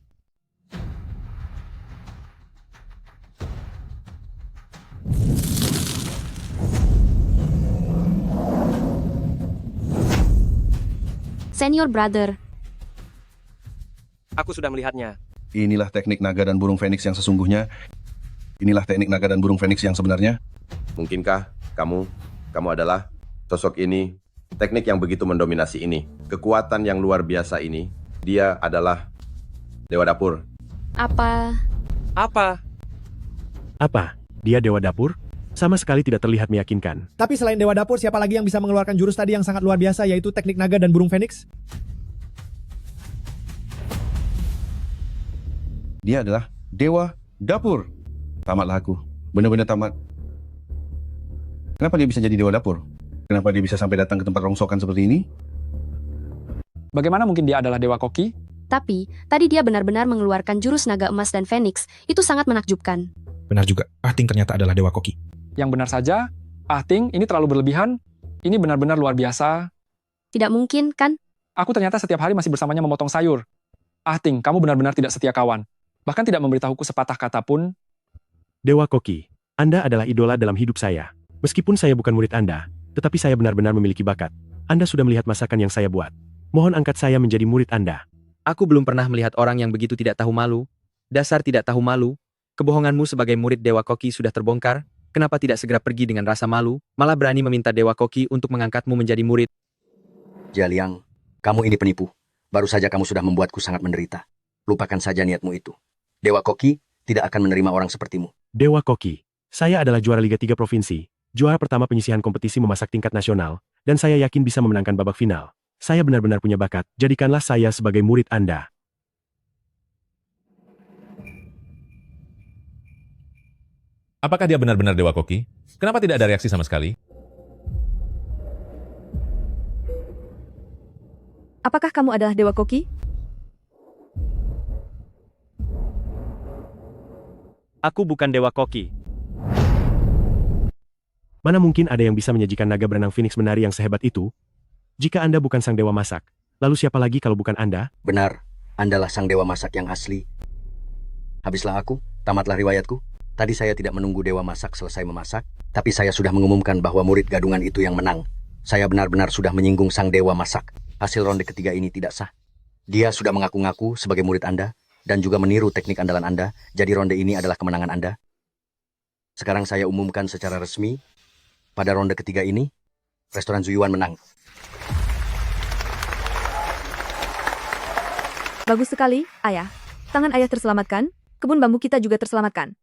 Senior brother. Aku sudah melihatnya. Inilah teknik naga dan burung Phoenix yang sesungguhnya. Inilah teknik naga dan burung Phoenix yang sebenarnya. Mungkinkah kamu adalah sosok ini, teknik yang begitu mendominasi ini, kekuatan yang luar biasa ini, dia adalah Dewa Dapur. Apa? Apa? Dia Dewa Dapur? Sama sekali tidak terlihat meyakinkan. Tapi selain Dewa Dapur, siapa lagi yang bisa mengeluarkan jurus tadi yang sangat luar biasa, yaitu teknik naga dan burung Phoenix? Dia adalah Dewa Dapur. Tamatlah aku. Benar-benar tamat. Kenapa dia bisa jadi Dewa Dapur? Kenapa dia bisa sampai datang ke tempat rongsokan seperti ini? Bagaimana mungkin dia adalah Dewa Koki? Tapi, tadi dia benar-benar mengeluarkan jurus naga emas dan Phoenix. Itu sangat menakjubkan. Benar juga, Ahting ternyata adalah Dewa Koki. Yang benar saja, Ahting, ini terlalu berlebihan. Ini benar-benar luar biasa. Tidak mungkin, kan? Aku ternyata setiap hari masih bersamanya memotong sayur. Ahting, kamu benar-benar tidak setia kawan. Bahkan tidak memberitahuku sepatah kata pun. Dewa Koki, Anda adalah idola dalam hidup saya. Meskipun saya bukan murid Anda, tetapi saya benar-benar memiliki bakat. Anda sudah melihat masakan yang saya buat. Mohon angkat saya menjadi murid Anda. Aku belum pernah melihat orang yang begitu tidak tahu malu. Dasar tidak tahu malu. Kebohonganmu sebagai murid Dewa Koki sudah terbongkar. Kenapa tidak segera pergi dengan rasa malu, malah berani meminta Dewa Koki untuk mengangkatmu menjadi murid? Jialiang, kamu ini penipu. Baru saja kamu sudah membuatku sangat menderita. Lupakan saja niatmu itu. Dewa Koki tidak akan menerima orang sepertimu. Dewa Koki, saya adalah juara Liga 3 Provinsi, juara pertama penyisihan kompetisi memasak tingkat nasional, dan saya yakin bisa memenangkan babak final. Saya benar-benar punya bakat, jadikanlah saya sebagai murid Anda. Apakah dia benar-benar Dewa Koki? Kenapa tidak ada reaksi sama sekali? Apakah kamu adalah Dewa Koki? Aku bukan Dewa Koki. Mana mungkin ada yang bisa menyajikan naga berenang Phoenix menari yang sehebat itu? Jika Anda bukan sang Dewa Masak, lalu siapa lagi kalau bukan Anda? Benar, Andalah sang Dewa Masak yang asli. Habislah aku, tamatlah riwayatku. Tadi saya tidak menunggu Dewa Masak selesai memasak, tapi saya sudah mengumumkan bahwa murid gadungan itu yang menang. Saya benar-benar sudah menyinggung sang Dewa Masak. Hasil ronde ketiga ini tidak sah. Dia sudah mengaku-ngaku sebagai murid Anda, dan juga meniru teknik andalan Anda, jadi ronde ini adalah kemenangan Anda. Sekarang saya umumkan secara resmi, pada ronde ketiga ini, restoran Zuyuan menang. Bagus sekali, Ayah. Tangan Ayah terselamatkan, kebun bambu kita juga terselamatkan.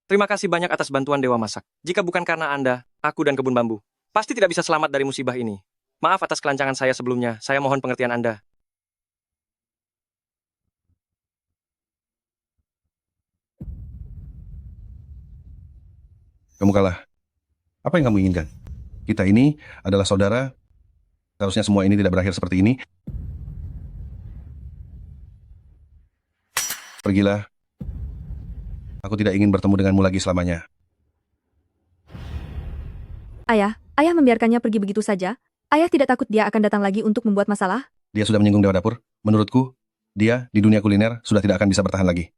Terima kasih banyak atas bantuan Dewa Masak. Jika bukan karena Anda, aku dan kebun bambu, pasti tidak bisa selamat dari musibah ini. Maaf atas kelancangan saya sebelumnya, saya mohon pengertian Anda. Kamu kalah. Apa yang kamu inginkan? Kita ini adalah saudara. Seharusnya semua ini tidak berakhir seperti ini. Pergilah. Aku tidak ingin bertemu denganmu lagi selamanya. Ayah membiarkannya pergi begitu saja. Ayah tidak takut dia akan datang lagi untuk membuat masalah? Dia sudah menyinggung Dewa Dapur. Menurutku, dia di dunia kuliner sudah tidak akan bisa bertahan lagi.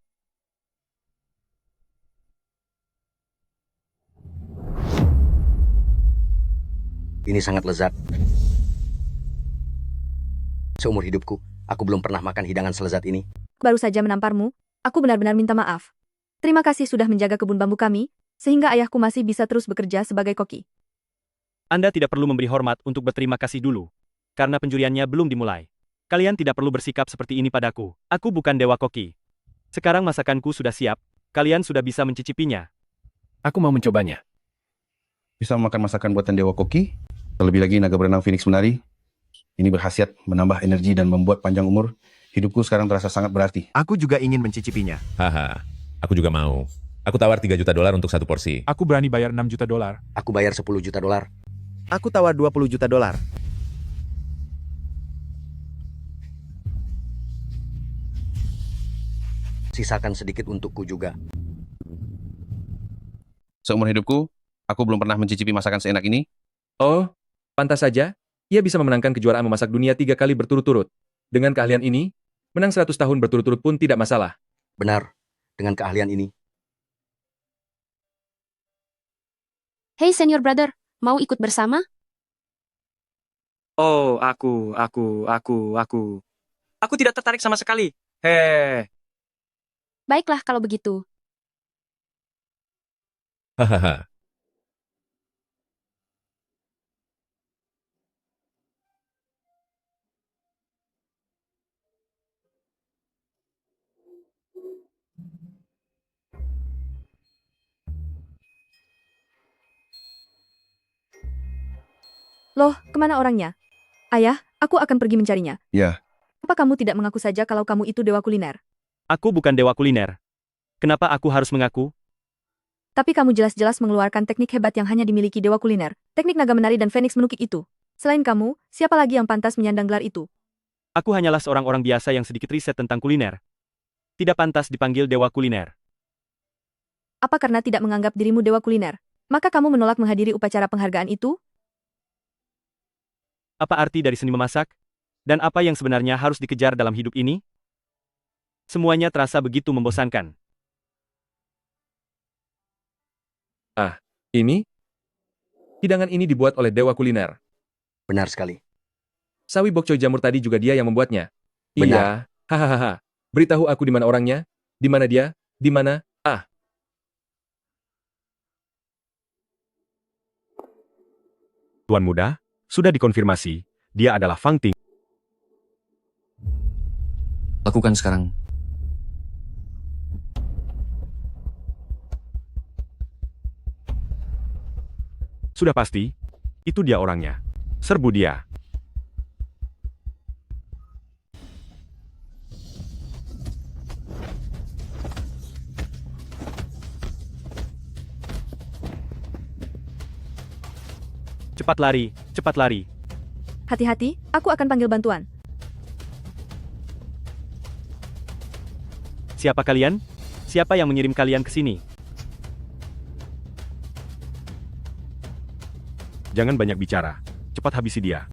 Ini sangat lezat. Seumur hidupku, aku belum pernah makan hidangan selezat ini. Baru saja menamparmu, aku benar-benar minta maaf. Terima kasih sudah menjaga kebun bambu kami, sehingga ayahku masih bisa terus bekerja sebagai koki. Anda tidak perlu memberi hormat untuk berterima kasih dulu, karena penjuriannya belum dimulai. Kalian tidak perlu bersikap seperti ini padaku. Aku bukan Dewa Koki. Sekarang masakanku sudah siap. Kalian sudah bisa mencicipinya. Aku mau mencobanya. Bisa memakan masakan buatan Dewa Koki, terlebih lagi naga berenang Phoenix Menari. Ini berkhasiat menambah energi dan membuat panjang umur. Hidupku sekarang terasa sangat berarti. Aku juga ingin mencicipinya. Haha, aku juga mau. Aku tawar 3 juta dolar untuk satu porsi. Aku berani bayar 6 juta dolar. Aku bayar 10 juta dolar. Aku tawar 20 juta dolar. Sisakan sedikit untukku juga. Seumur hidupku, aku belum pernah mencicipi masakan seenak ini. Oh, pantas saja. Ia bisa memenangkan kejuaraan memasak dunia 3 kali berturut-turut. Dengan keahlian ini, menang 100 tahun berturut-turut pun tidak masalah. Benar, dengan keahlian ini. Hey senior brother, mau ikut bersama? Oh, aku. Aku tidak tertarik sama sekali. Heh. Baiklah kalau begitu. Hahaha. Loh, kemana orangnya? Ayah, aku akan pergi mencarinya. Ya, Apa kamu tidak mengaku saja kalau kamu itu dewa kuliner? Aku bukan dewa kuliner. Kenapa aku harus mengaku? Tapi kamu jelas-jelas mengeluarkan teknik hebat yang hanya dimiliki dewa kuliner, teknik naga menari dan Phoenix menukik itu. Selain kamu, siapa lagi yang pantas menyandang gelar itu? Aku hanyalah seorang orang biasa yang sedikit riset tentang kuliner. Tidak pantas dipanggil dewa kuliner. Apa karena tidak menganggap dirimu dewa kuliner? Maka kamu menolak menghadiri upacara penghargaan itu? Apa arti dari seni memasak? Dan apa yang sebenarnya harus dikejar dalam hidup ini? Semuanya terasa begitu membosankan. Ah, ini? Hidangan ini dibuat oleh dewa kuliner. Benar sekali. Sawi bok choy jamur tadi juga dia yang membuatnya. Benar. Iya, hahaha. Beritahu aku di mana orangnya, di mana dia, di mana, Tuan muda, sudah dikonfirmasi, dia adalah Fang Ting. Lakukan sekarang. Sudah pasti, itu dia orangnya. Serbu dia. Cepat lari, cepat lari. Hati-hati, aku akan panggil bantuan. Siapa kalian? Siapa yang mengirim kalian ke sini? Jangan banyak bicara. Cepat habisi dia.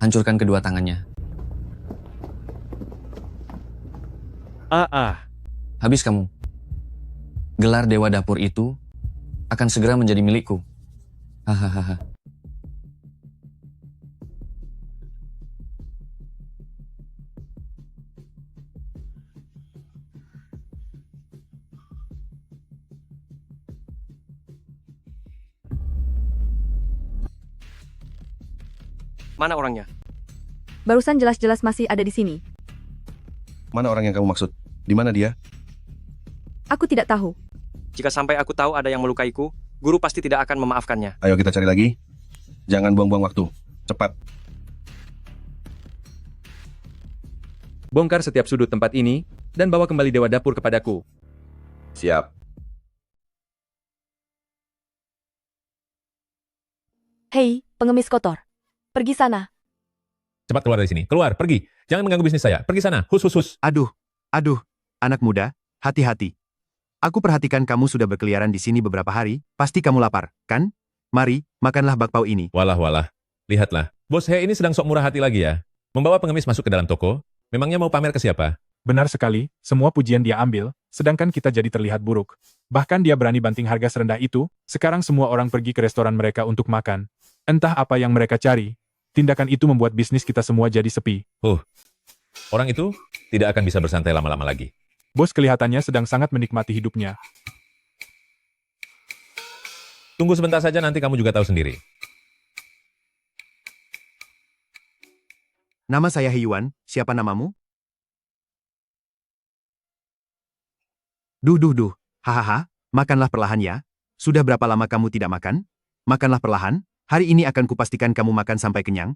Hancurkan kedua tangannya. Habis kamu. Gelar Dewa Dapur itu akan segera menjadi milikku. Hahaha. Mana orangnya? Barusan jelas-jelas masih ada di sini. Mana orang yang kamu maksud? Di mana dia? Aku tidak tahu. Jika sampai aku tahu ada yang melukaiku, guru pasti tidak akan memaafkannya. Ayo kita cari lagi. Jangan buang-buang waktu. Cepat. Bongkar setiap sudut tempat ini, dan bawa kembali Dewa Dapur kepadaku. Siap. Hei, pengemis kotor. Pergi sana. Cepat keluar dari sini. Keluar, pergi. Jangan mengganggu bisnis saya. Pergi sana. Hus, hus, hus. Aduh, anak muda, hati-hati. Aku perhatikan kamu sudah berkeliaran di sini beberapa hari, pasti kamu lapar, kan? Mari, makanlah bakpao ini. Walah, walah. Lihatlah. Bos He ini sedang sok murah hati lagi ya. Membawa pengemis masuk ke dalam toko. Memangnya mau pamer ke siapa? Benar sekali, semua pujian dia ambil, sedangkan kita jadi terlihat buruk. Bahkan dia berani banting harga serendah itu, sekarang semua orang pergi ke restoran mereka untuk makan. Entah apa yang mereka cari. Tindakan itu membuat bisnis kita semua jadi sepi. Orang itu tidak akan bisa bersantai lama-lama lagi. Bos kelihatannya sedang sangat menikmati hidupnya. Tunggu sebentar saja, nanti kamu juga tahu sendiri. Nama saya Hyuan, siapa namamu? Duh. Hahaha, makanlah perlahan ya. Sudah berapa lama kamu tidak makan? Makanlah perlahan, hari ini akan kupastikan kamu makan sampai kenyang.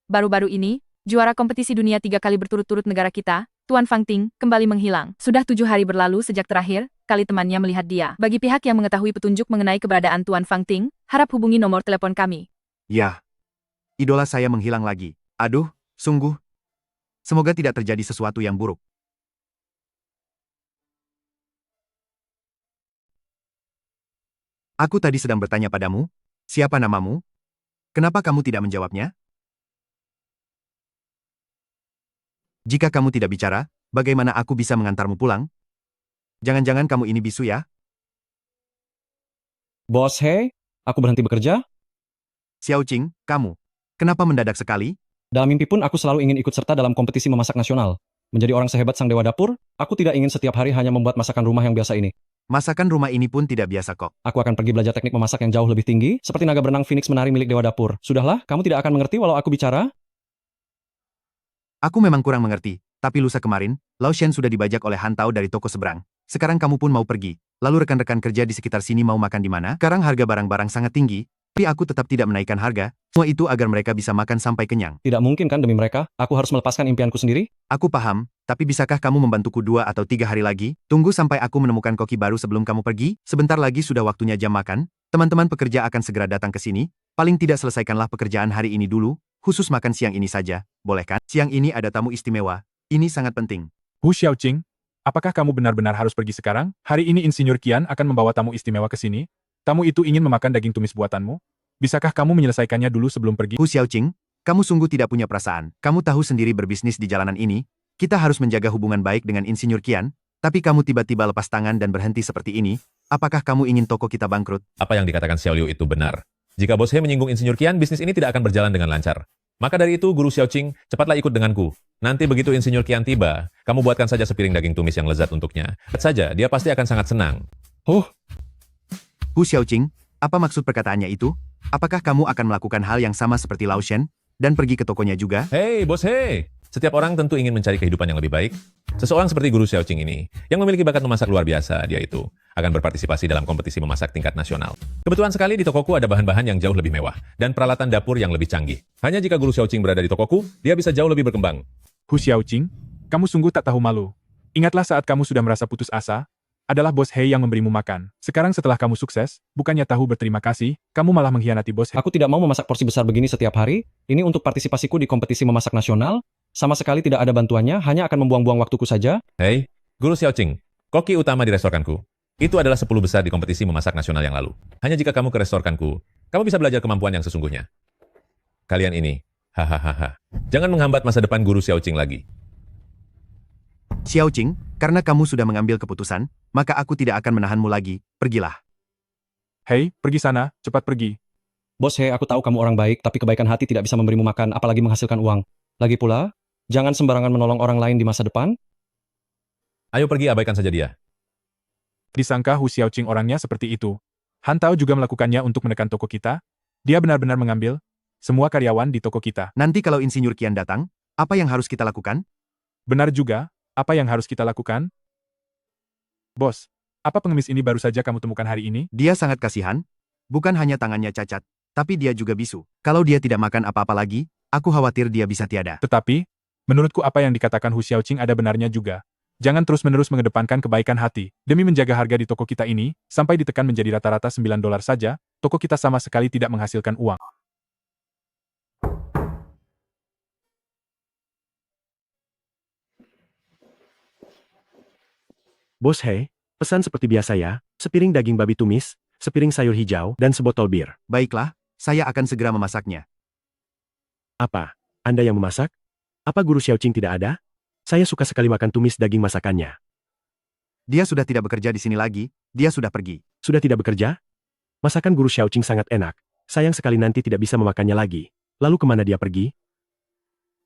Baru-baru ini, juara kompetisi dunia 3 kali berturut-turut negara kita, Tuan Fang Ting, kembali menghilang. Sudah 7 hari berlalu sejak terakhir kali temannya melihat dia. Bagi pihak yang mengetahui petunjuk mengenai keberadaan Tuan Fang Ting, harap hubungi nomor telepon kami. Ya, idola saya menghilang lagi. Aduh, sungguh. Semoga tidak terjadi sesuatu yang buruk. Aku tadi sedang bertanya padamu, siapa namamu? Kenapa kamu tidak menjawabnya? Jika kamu tidak bicara, bagaimana aku bisa mengantarmu pulang? Jangan-jangan kamu ini bisu ya? Bos He, aku berhenti bekerja? Xiao Qing, kamu. Kenapa mendadak sekali? Dalam mimpi pun aku selalu ingin ikut serta dalam kompetisi memasak nasional. Menjadi orang sehebat sang dewa dapur, aku tidak ingin setiap hari hanya membuat masakan rumah yang biasa ini. Masakan rumah ini pun tidak biasa kok. Aku akan pergi belajar teknik memasak yang jauh lebih tinggi, seperti naga berenang Phoenix menari milik dewa dapur. Sudahlah, kamu tidak akan mengerti walau aku bicara? Aku memang kurang mengerti, tapi lusa kemarin, Lao Shen sudah dibajak oleh Han Tao dari toko seberang. Sekarang kamu pun mau pergi. Lalu rekan-rekan kerja di sekitar sini mau makan di mana? Sekarang harga barang-barang sangat tinggi, tapi aku tetap tidak menaikkan harga. Semua itu agar mereka bisa makan sampai kenyang. Tidak mungkin kan demi mereka, aku harus melepaskan impianku sendiri? Aku paham, tapi bisakah kamu membantuku 2 atau 3 hari lagi? Tunggu sampai aku menemukan koki baru sebelum kamu pergi. Sebentar lagi sudah waktunya jam makan. Teman-teman pekerja akan segera datang ke sini. Paling tidak selesaikanlah pekerjaan hari ini dulu. Khusus makan siang ini saja, boleh kan? Siang ini ada tamu istimewa. Ini sangat penting. Hu Xiaoqing, apakah kamu benar-benar harus pergi sekarang? Hari ini Insinyur Qian akan membawa tamu istimewa ke sini. Tamu itu ingin memakan daging tumis buatanmu. Bisakah kamu menyelesaikannya dulu sebelum pergi? Hu Xiaoqing, kamu sungguh tidak punya perasaan. Kamu tahu sendiri berbisnis di jalanan ini. Kita harus menjaga hubungan baik dengan Insinyur Qian. Tapi kamu tiba-tiba lepas tangan dan berhenti seperti ini. Apakah kamu ingin toko kita bangkrut? Apa yang dikatakan Xiao Liu itu benar. Jika Bos He menyinggung Insinyur Qian, bisnis ini tidak akan berjalan dengan lancar. Maka dari itu, Guru Xiaoqing, cepatlah ikut denganku. Nanti begitu Insinyur Qian tiba, kamu buatkan saja sepiring daging tumis yang lezat untuknya. Lihat saja, dia pasti akan sangat senang. Hu Xiaoqing, apa maksud perkataannya itu? Apakah kamu akan melakukan hal yang sama seperti Lao Shen dan pergi ke tokonya juga? Hei, Bos He! Setiap orang tentu ingin mencari kehidupan yang lebih baik. Seseorang seperti Guru Xiaoqing ini, yang memiliki bakat memasak luar biasa, dia itu akan berpartisipasi dalam kompetisi memasak tingkat nasional. Kebetulan sekali di tokoku ada bahan-bahan yang jauh lebih mewah, dan peralatan dapur yang lebih canggih. Hanya jika Guru Xiaoqing berada di tokoku, dia bisa jauh lebih berkembang. Hu Xiaoqing, kamu sungguh tak tahu malu. Ingatlah saat kamu sudah merasa putus asa, adalah Bos He yang memberimu makan. Sekarang setelah kamu sukses, bukannya tahu berterima kasih, kamu malah mengkhianati Bos He. Aku tidak mau memasak porsi besar begini setiap hari. Ini untuk partisipasiku di kompetisi memasak nasional. Sama sekali tidak ada bantuannya, hanya akan membuang-buang waktuku saja. Hei, Guru Xiaoqing, koki utama di restoranku. Itu adalah 10 besar di kompetisi memasak nasional yang lalu. Hanya jika kamu ke restoranku, kamu bisa belajar kemampuan yang sesungguhnya. Kalian ini, hahaha. Jangan menghambat masa depan Guru Xiaoqing lagi. Xiaoqing, karena kamu sudah mengambil keputusan, maka aku tidak akan menahanmu lagi. Pergilah. Hei, pergi sana, cepat pergi. Bos He, aku tahu kamu orang baik, tapi kebaikan hati tidak bisa memberimu makan, apalagi menghasilkan uang. Lagi pula, jangan sembarangan menolong orang lain di masa depan. Ayo pergi, abaikan saja dia. Disangka Hu Xiaoqing orangnya seperti itu. Han Tao juga melakukannya untuk menekan toko kita. Dia benar-benar mengambil semua karyawan di toko kita. Nanti kalau Insinyur Qian datang, apa yang harus kita lakukan? Benar juga, apa yang harus kita lakukan? Bos, apa pengemis ini baru saja kamu temukan hari ini? Dia sangat kasihan. Bukan hanya tangannya cacat, tapi dia juga bisu. Kalau dia tidak makan apa-apa lagi, aku khawatir dia bisa tiada. Tetapi, menurutku apa yang dikatakan Hu Xiaoqing ada benarnya juga. Jangan terus-menerus mengedepankan kebaikan hati. Demi menjaga harga di toko kita ini, sampai ditekan menjadi rata-rata $9 saja, toko kita sama sekali tidak menghasilkan uang. Bos He, pesan seperti biasa ya, sepiring daging babi tumis, sepiring sayur hijau, dan sebotol bir. Baiklah, saya akan segera memasaknya. Apa? Anda yang memasak? Apa Guru Xiaoqing tidak ada? Saya suka sekali makan tumis daging masakannya. Dia sudah tidak bekerja di sini lagi, dia sudah pergi. Sudah tidak bekerja? Masakan Guru Xiaoqing sangat enak. Sayang sekali nanti tidak bisa memakannya lagi. Lalu kemana dia pergi?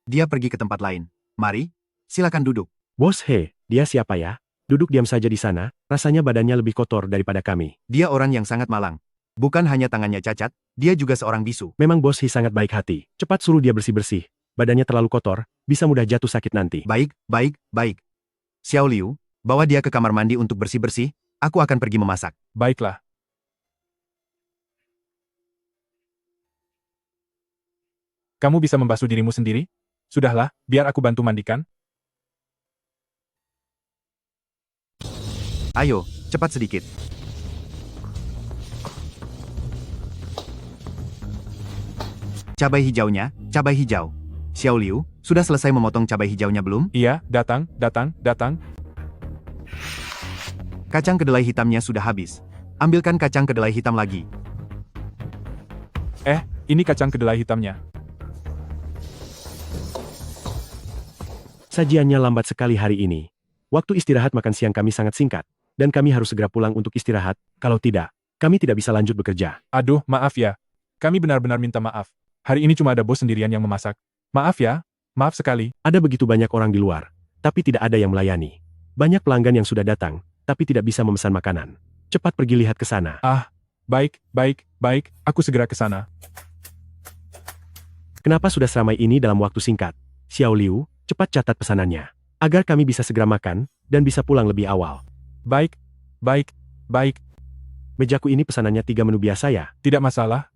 Dia pergi ke tempat lain. Mari, silakan duduk. Bos dia siapa ya? Duduk diam saja di sana, rasanya badannya lebih kotor daripada kami. Dia orang yang sangat malang. Bukan hanya tangannya cacat, dia juga seorang bisu. Memang Bos sangat baik hati. Cepat suruh dia bersih-bersih. Badannya terlalu kotor, bisa mudah jatuh sakit nanti. Baik. Xiao Liu, bawa dia ke kamar mandi untuk bersih-bersih, aku akan pergi memasak. Baiklah. Kamu bisa membasuh dirimu sendiri? Sudahlah, biar aku bantu mandikan. Ayo, cepat sedikit. Cabai hijaunya, cabai hijau. Xiao Liu, sudah selesai memotong cabai hijaunya belum? Iya, datang. Kacang kedelai hitamnya sudah habis. Ambilkan kacang kedelai hitam lagi. Ini kacang kedelai hitamnya. Sajiannya lambat sekali hari ini. Waktu istirahat makan siang kami sangat singkat, dan kami harus segera pulang untuk istirahat, kalau tidak, kami tidak bisa lanjut bekerja. Aduh, maaf ya. Kami benar-benar minta maaf. Hari ini cuma ada bos sendirian yang memasak. Maaf ya, maaf sekali. Ada begitu banyak orang di luar, tapi tidak ada yang melayani. Banyak pelanggan yang sudah datang, tapi tidak bisa memesan makanan. Cepat pergi lihat ke sana. Baik, aku segera ke sana. Kenapa sudah seramai ini dalam waktu singkat? Xiao Liu, cepat catat pesanannya, agar kami bisa segera makan, dan bisa pulang lebih awal. Baik. Mejaku ini pesanannya 3 menu biasa ya? Tidak masalah.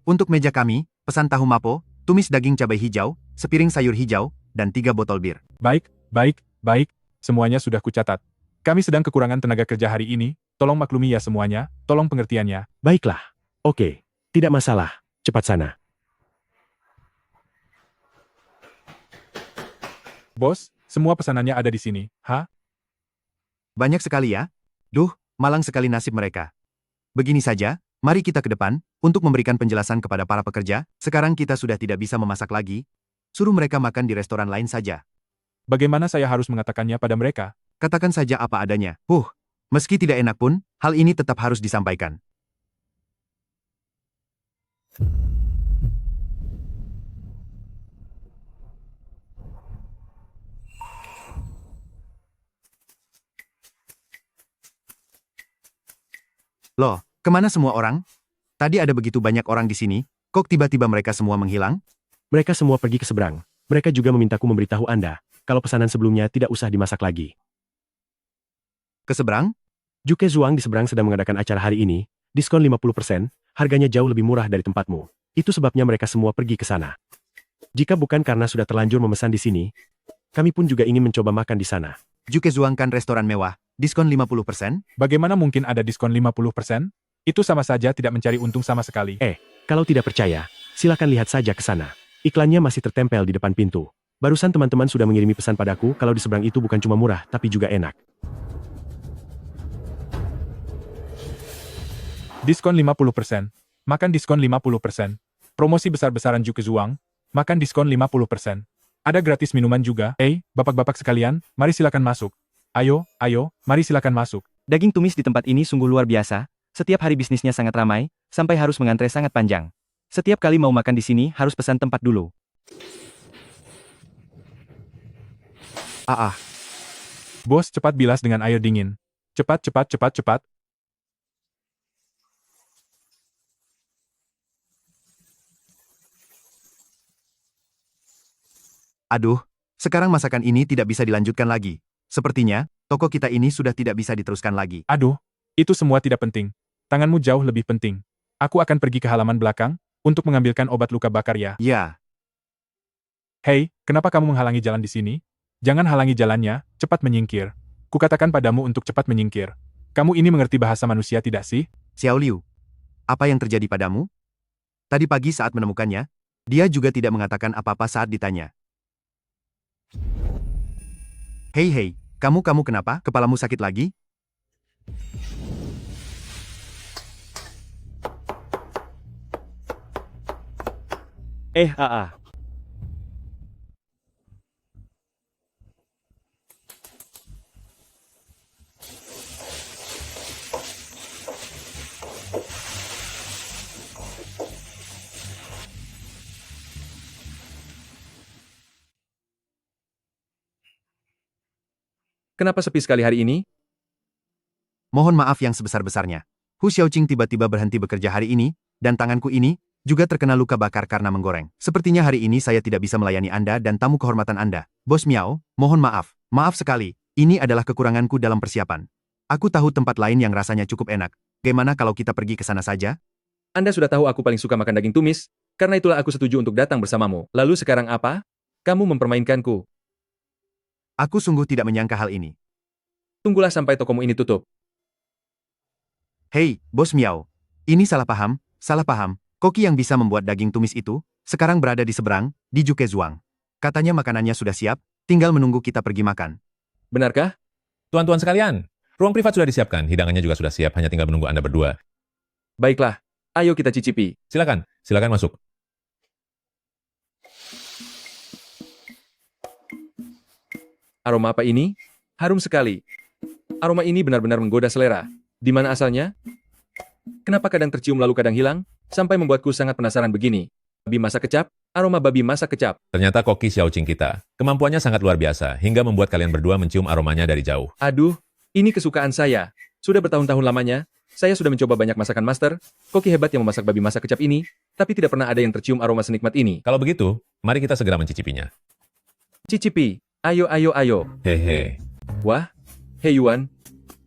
Untuk meja kami, pesan tahu mapo, tumis daging cabai hijau, sepiring sayur hijau, dan 3 botol bir. Baik. Semuanya sudah kucatat. Kami sedang kekurangan tenaga kerja hari ini, tolong maklumi ya semuanya, tolong pengertiannya. Baiklah. Oke, tidak masalah. Cepat sana. Bos, semua pesanannya ada di sini. Banyak sekali ya? Duh, malang sekali nasib mereka. Begini saja, mari kita ke depan, untuk memberikan penjelasan kepada para pekerja, sekarang kita sudah tidak bisa memasak lagi. Suruh mereka makan di restoran lain saja. Bagaimana saya harus mengatakannya pada mereka? Katakan saja apa adanya. Meski tidak enak pun, hal ini tetap harus disampaikan. Loh, kemana semua orang? Tadi ada begitu banyak orang di sini, kok tiba-tiba mereka semua menghilang? Mereka semua pergi ke seberang. Mereka juga memintaku memberitahu Anda, kalau pesanan sebelumnya tidak usah dimasak lagi. Ke seberang? Juke Zuang di seberang sedang mengadakan acara hari ini, diskon 50%, harganya jauh lebih murah dari tempatmu. Itu sebabnya mereka semua pergi ke sana. Jika bukan karena sudah terlanjur memesan di sini, kami pun juga ingin mencoba makan di sana. Juke Zuang kan restoran mewah, diskon 50%? Bagaimana mungkin ada diskon 50%? Itu sama saja tidak mencari untung sama sekali. Kalau tidak percaya, silakan lihat saja ke sana. Iklannya masih tertempel di depan pintu. Barusan teman-teman sudah mengirimi pesan padaku kalau di seberang itu bukan cuma murah, tapi juga enak. Diskon 50%. Makan diskon 50%. Promosi besar-besaran Juke Zuang. Makan diskon 50%. Ada gratis minuman juga. Bapak-bapak sekalian, mari silakan masuk. Ayo, mari silakan masuk. Daging tumis di tempat ini sungguh luar biasa. Setiap hari bisnisnya sangat ramai, sampai harus mengantre sangat panjang. Setiap kali mau makan di sini harus pesan tempat dulu. Bos, cepat bilas dengan air dingin. Cepat. Aduh, sekarang masakan ini tidak bisa dilanjutkan lagi. Sepertinya, toko kita ini sudah tidak bisa diteruskan lagi. Aduh, itu semua tidak penting. Tanganmu jauh lebih penting. Aku akan pergi ke halaman belakang, untuk mengambilkan obat luka bakar ya. Ya. Hei, kenapa kamu menghalangi jalan di sini? Jangan halangi jalannya, cepat menyingkir. Kukatakan padamu untuk cepat menyingkir. Kamu ini mengerti bahasa manusia tidak sih? Xiao Liu, apa yang terjadi padamu? Tadi pagi saat menemukannya, dia juga tidak mengatakan apa-apa saat ditanya. Hei, kamu kenapa? Kepalamu sakit lagi? Kenapa sepi sekali hari ini? Mohon maaf yang sebesar-besarnya. Hu Xiaoqing tiba-tiba berhenti bekerja hari ini, dan tanganku ini juga terkena luka bakar karena menggoreng. Sepertinya hari ini saya tidak bisa melayani Anda dan tamu kehormatan Anda. Bos Miao, mohon maaf. Maaf sekali, ini adalah kekuranganku dalam persiapan. Aku tahu tempat lain yang rasanya cukup enak. Bagaimana kalau kita pergi ke sana saja? Anda sudah tahu aku paling suka makan daging tumis, karena itulah aku setuju untuk datang bersamamu. Lalu sekarang apa? Kamu mempermainkanku. Aku sungguh tidak menyangka hal ini. Tunggulah sampai tokomu ini tutup. Hei, Bos Miao. Ini salah paham, salah paham. Koki yang bisa membuat daging tumis itu, sekarang berada di seberang, di Jukezhuang. Katanya makanannya sudah siap, tinggal menunggu kita pergi makan. Benarkah? Tuan-tuan sekalian, ruang privat sudah disiapkan, hidangannya juga sudah siap, hanya tinggal menunggu Anda berdua. Baiklah, ayo kita cicipi. Silakan, silakan masuk. Aroma apa ini? Harum sekali. Aroma ini benar-benar menggoda selera. Di mana asalnya? Kenapa kadang tercium lalu kadang hilang? Sampai membuatku sangat penasaran begini. Babi masak kecap? Aroma babi masak kecap. Ternyata koki Xiaoqing kita, kemampuannya sangat luar biasa, hingga membuat kalian berdua mencium aromanya dari jauh. Aduh, ini kesukaan saya. Sudah bertahun-tahun lamanya, saya sudah mencoba banyak masakan master, koki hebat yang memasak babi masak kecap ini, tapi tidak pernah ada yang tercium aroma senikmat ini. Kalau begitu, mari kita segera mencicipinya. Cicipi. Ayo, ayo, ayo. Hehe. Wah, Hei Yuan.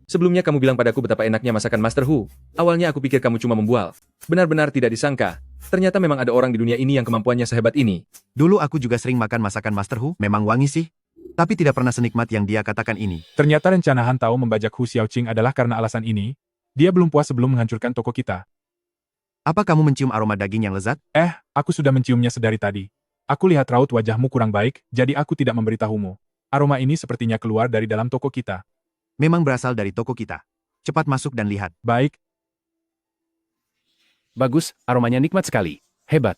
Sebelumnya kamu bilang padaku betapa enaknya masakan Master Hu. Awalnya aku pikir kamu cuma membual. Benar-benar tidak disangka. Ternyata memang ada orang di dunia ini yang kemampuannya sehebat ini. Dulu aku juga sering makan masakan Master Hu, memang wangi sih. Tapi tidak pernah senikmat yang dia katakan ini. Ternyata rencana Han Tao membajak Hu Xiaoqing adalah karena alasan ini. Dia belum puas sebelum menghancurkan toko kita. Apa kamu mencium aroma daging yang lezat? Aku sudah menciumnya sedari tadi. Aku lihat raut wajahmu kurang baik, jadi aku tidak memberitahumu. Aroma ini sepertinya keluar dari dalam toko kita. Memang berasal dari toko kita. Cepat masuk dan lihat. Baik. Bagus, aromanya nikmat sekali. Hebat.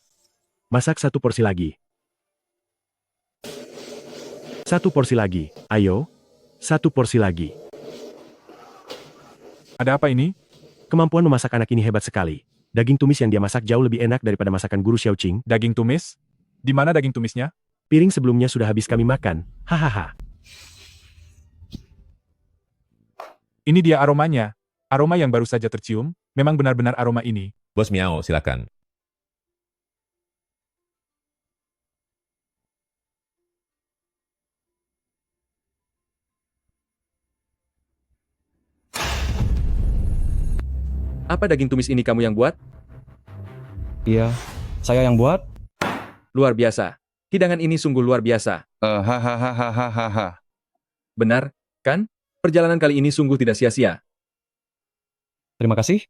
Masak 1 porsi lagi. 1 porsi lagi. Ayo. 1 porsi lagi. Ada apa ini? Kemampuan memasak anak ini hebat sekali. Daging tumis yang dia masak jauh lebih enak daripada masakan guru Xiaoqing. Daging tumis? Di mana daging tumisnya? Piring sebelumnya sudah habis kami makan. Hahaha. Ini dia aromanya. Aroma yang baru saja tercium, memang benar-benar aroma ini. Bos Miao, silakan. Apa daging tumis ini kamu yang buat? Iya, saya yang buat. Luar biasa. Hidangan ini sungguh luar biasa. Hahaha. Benar, kan? Perjalanan kali ini sungguh tidak sia-sia. Terima kasih.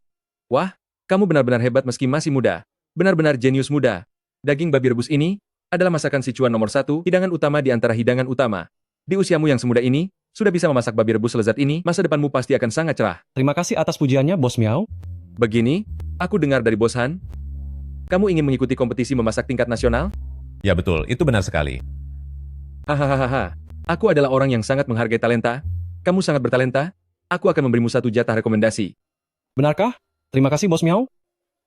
Wah, kamu benar-benar hebat meski masih muda. Benar-benar jenius muda. Daging babi rebus ini adalah masakan Sichuan nomor 1, hidangan utama di antara hidangan utama. Di usiamu yang semuda ini, sudah bisa memasak babi rebus lezat ini, masa depanmu pasti akan sangat cerah. Terima kasih atas pujiannya, Bos Miao. Begini, aku dengar dari Bos Han, kamu ingin mengikuti kompetisi memasak tingkat nasional? Ya betul, itu benar sekali. Hahaha, aku adalah orang yang sangat menghargai talenta. Kamu sangat bertalenta, aku akan memberimu 1 jatah rekomendasi. Benarkah? Terima kasih, Bos Miao.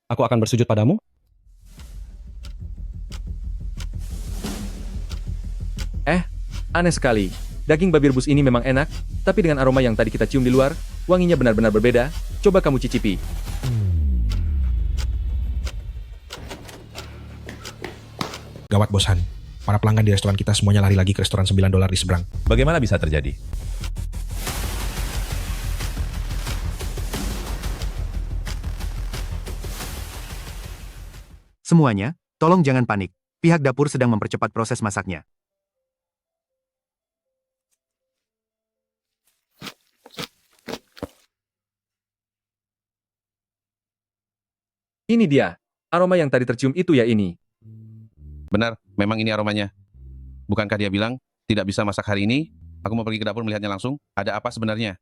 Aku akan bersujud padamu. Aneh sekali. Daging babi rebus ini memang enak, tapi dengan aroma yang tadi kita cium di luar, wanginya benar-benar berbeda. Coba kamu cicipi. Gawat bosan. Para pelanggan di restoran kita semuanya lari lagi ke restoran $9 di seberang. Bagaimana bisa terjadi? Semuanya, tolong jangan panik. Pihak dapur sedang mempercepat proses masaknya. Ini dia. Aroma yang tadi tercium itu ya ini. Benar, memang ini aromanya. Bukankah dia bilang, tidak bisa masak hari ini? Aku mau pergi ke dapur melihatnya langsung. Ada apa sebenarnya?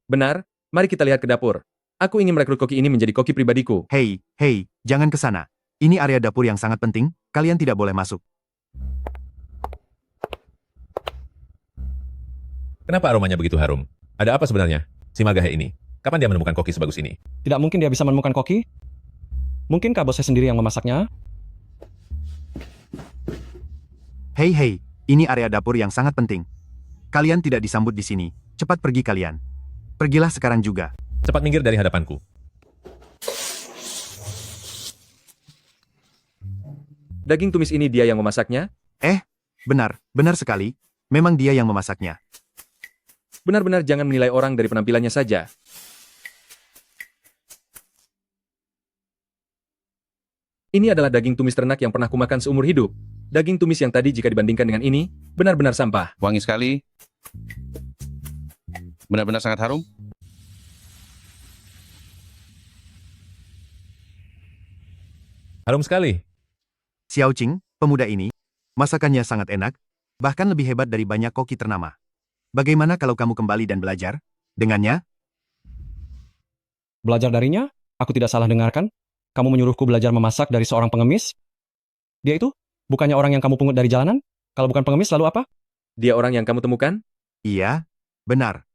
Benar, mari kita lihat ke dapur. Aku ingin merekrut koki ini menjadi koki pribadiku. Hei, jangan ke sana. Ini area dapur yang sangat penting, kalian tidak boleh masuk. Kenapa aromanya begitu harum? Ada apa sebenarnya? Si Magahe ini. Kapan dia menemukan koki sebagus ini? Tidak mungkin dia bisa menemukan koki. Mungkinkah bosnya sendiri yang memasaknya? Hei, ini area dapur yang sangat penting. Kalian tidak disambut di sini. Cepat pergi kalian. Pergilah sekarang juga. Cepat minggir dari hadapanku. Daging tumis ini dia yang memasaknya? Benar sekali. Memang dia yang memasaknya. Benar-benar jangan menilai orang dari penampilannya saja. Ini adalah daging tumis ternak yang pernah kumakan seumur hidup. Daging tumis yang tadi jika dibandingkan dengan ini, benar-benar sampah. Wangi sekali. Benar-benar sangat harum. Harum sekali. Xiao Qing, pemuda ini, masakannya sangat enak, bahkan lebih hebat dari banyak koki ternama. Bagaimana kalau kamu kembali dan belajar dengannya? Belajar darinya? Aku tidak salah dengarkan? Kamu menyuruhku belajar memasak dari seorang pengemis? Dia itu? Bukannya orang yang kamu pungut dari jalanan? Kalau bukan pengemis, lalu apa? Dia orang yang kamu temukan? Iya, benar.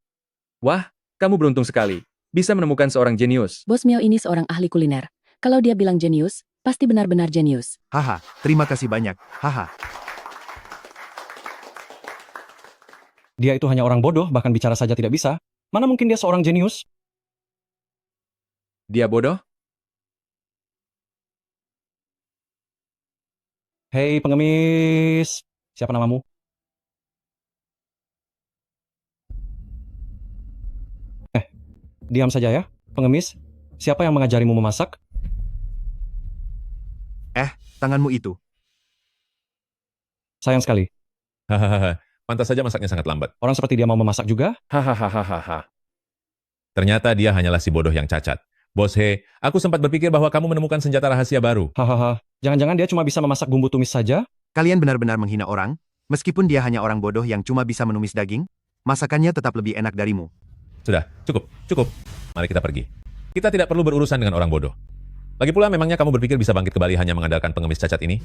Wah, kamu beruntung sekali. Bisa menemukan seorang jenius. Bos Miao ini seorang ahli kuliner. Kalau dia bilang jenius, pasti benar-benar jenius. Haha, terima kasih banyak. Haha. Dia itu hanya orang bodoh, bahkan bicara saja tidak bisa. Mana mungkin dia seorang jenius? Dia bodoh? Hei pengemis, siapa namamu? Diam saja ya, pengemis. Siapa yang mengajarimu memasak? Tanganmu itu. Sayang sekali. Hahaha, pantas saja masaknya sangat lambat. Orang seperti dia mau memasak juga? Hahaha. Ternyata dia hanyalah si bodoh yang cacat. Bos He, aku sempat berpikir bahwa kamu menemukan senjata rahasia baru. Hahaha, jangan-jangan dia cuma bisa memasak bumbu tumis saja? Kalian benar-benar menghina orang, meskipun dia hanya orang bodoh yang cuma bisa menumis daging, masakannya tetap lebih enak darimu. Sudah, cukup. Mari kita pergi. Kita tidak perlu berurusan dengan orang bodoh. Lagi pula memangnya kamu berpikir bisa bangkit kembali hanya mengandalkan pengemis cacat ini?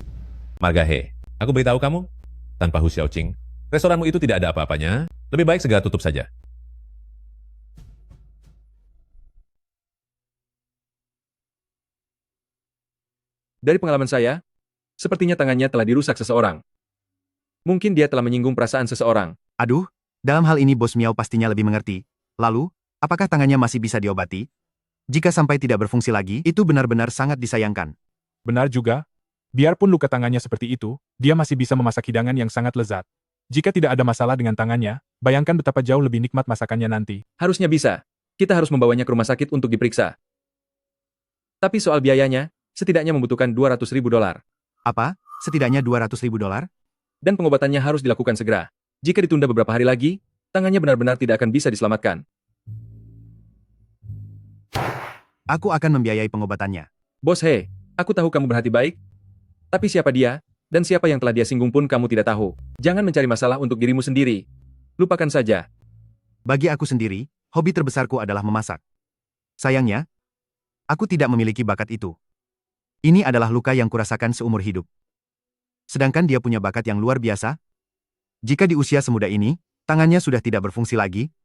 Marga He, aku beritahu kamu, tanpa Hu Xiaoqing, restoranmu itu tidak ada apa-apanya, lebih baik segera tutup saja. Dari pengalaman saya, sepertinya tangannya telah dirusak seseorang. Mungkin dia telah menyinggung perasaan seseorang. Aduh, dalam hal ini Bos Miao pastinya lebih mengerti. Lalu, apakah tangannya masih bisa diobati? Jika sampai tidak berfungsi lagi, itu benar-benar sangat disayangkan. Benar juga. Biarpun luka tangannya seperti itu, dia masih bisa memasak hidangan yang sangat lezat. Jika tidak ada masalah dengan tangannya, bayangkan betapa jauh lebih nikmat masakannya nanti. Harusnya bisa. Kita harus membawanya ke rumah sakit untuk diperiksa. Tapi soal biayanya, setidaknya membutuhkan $200.000. Apa? Setidaknya $200.000? Dan pengobatannya harus dilakukan segera. Jika ditunda beberapa hari lagi, tangannya benar-benar tidak akan bisa diselamatkan. Aku akan membiayai pengobatannya. Bos He, aku tahu kamu berhati baik. Tapi siapa dia, dan siapa yang telah dia singgung pun kamu tidak tahu. Jangan mencari masalah untuk dirimu sendiri. Lupakan saja. Bagi aku sendiri, hobi terbesarku adalah memasak. Sayangnya, aku tidak memiliki bakat itu. Ini adalah luka yang kurasakan seumur hidup. Sedangkan dia punya bakat yang luar biasa. Jika di usia semuda ini, tangannya sudah tidak berfungsi lagi,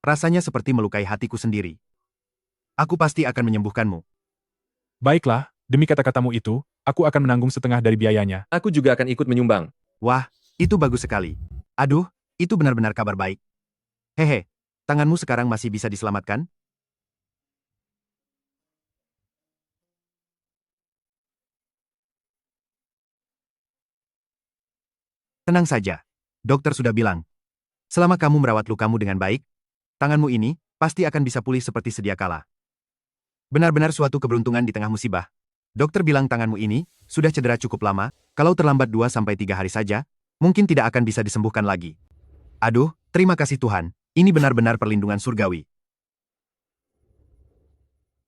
rasanya seperti melukai hatiku sendiri. Aku pasti akan menyembuhkanmu. Baiklah, demi kata-katamu itu, aku akan menanggung setengah dari biayanya. Aku juga akan ikut menyumbang. Wah, itu bagus sekali. Aduh, itu benar-benar kabar baik. Hehe, tanganmu sekarang masih bisa diselamatkan? Tenang saja. Dokter sudah bilang. Selama kamu merawat lukamu dengan baik, tanganmu ini pasti akan bisa pulih seperti sedia kala. Benar-benar suatu keberuntungan di tengah musibah. Dokter bilang tanganmu ini sudah cedera cukup lama, kalau terlambat 2-3 hari saja, mungkin tidak akan bisa disembuhkan lagi. Aduh, terima kasih Tuhan, ini benar-benar perlindungan surgawi.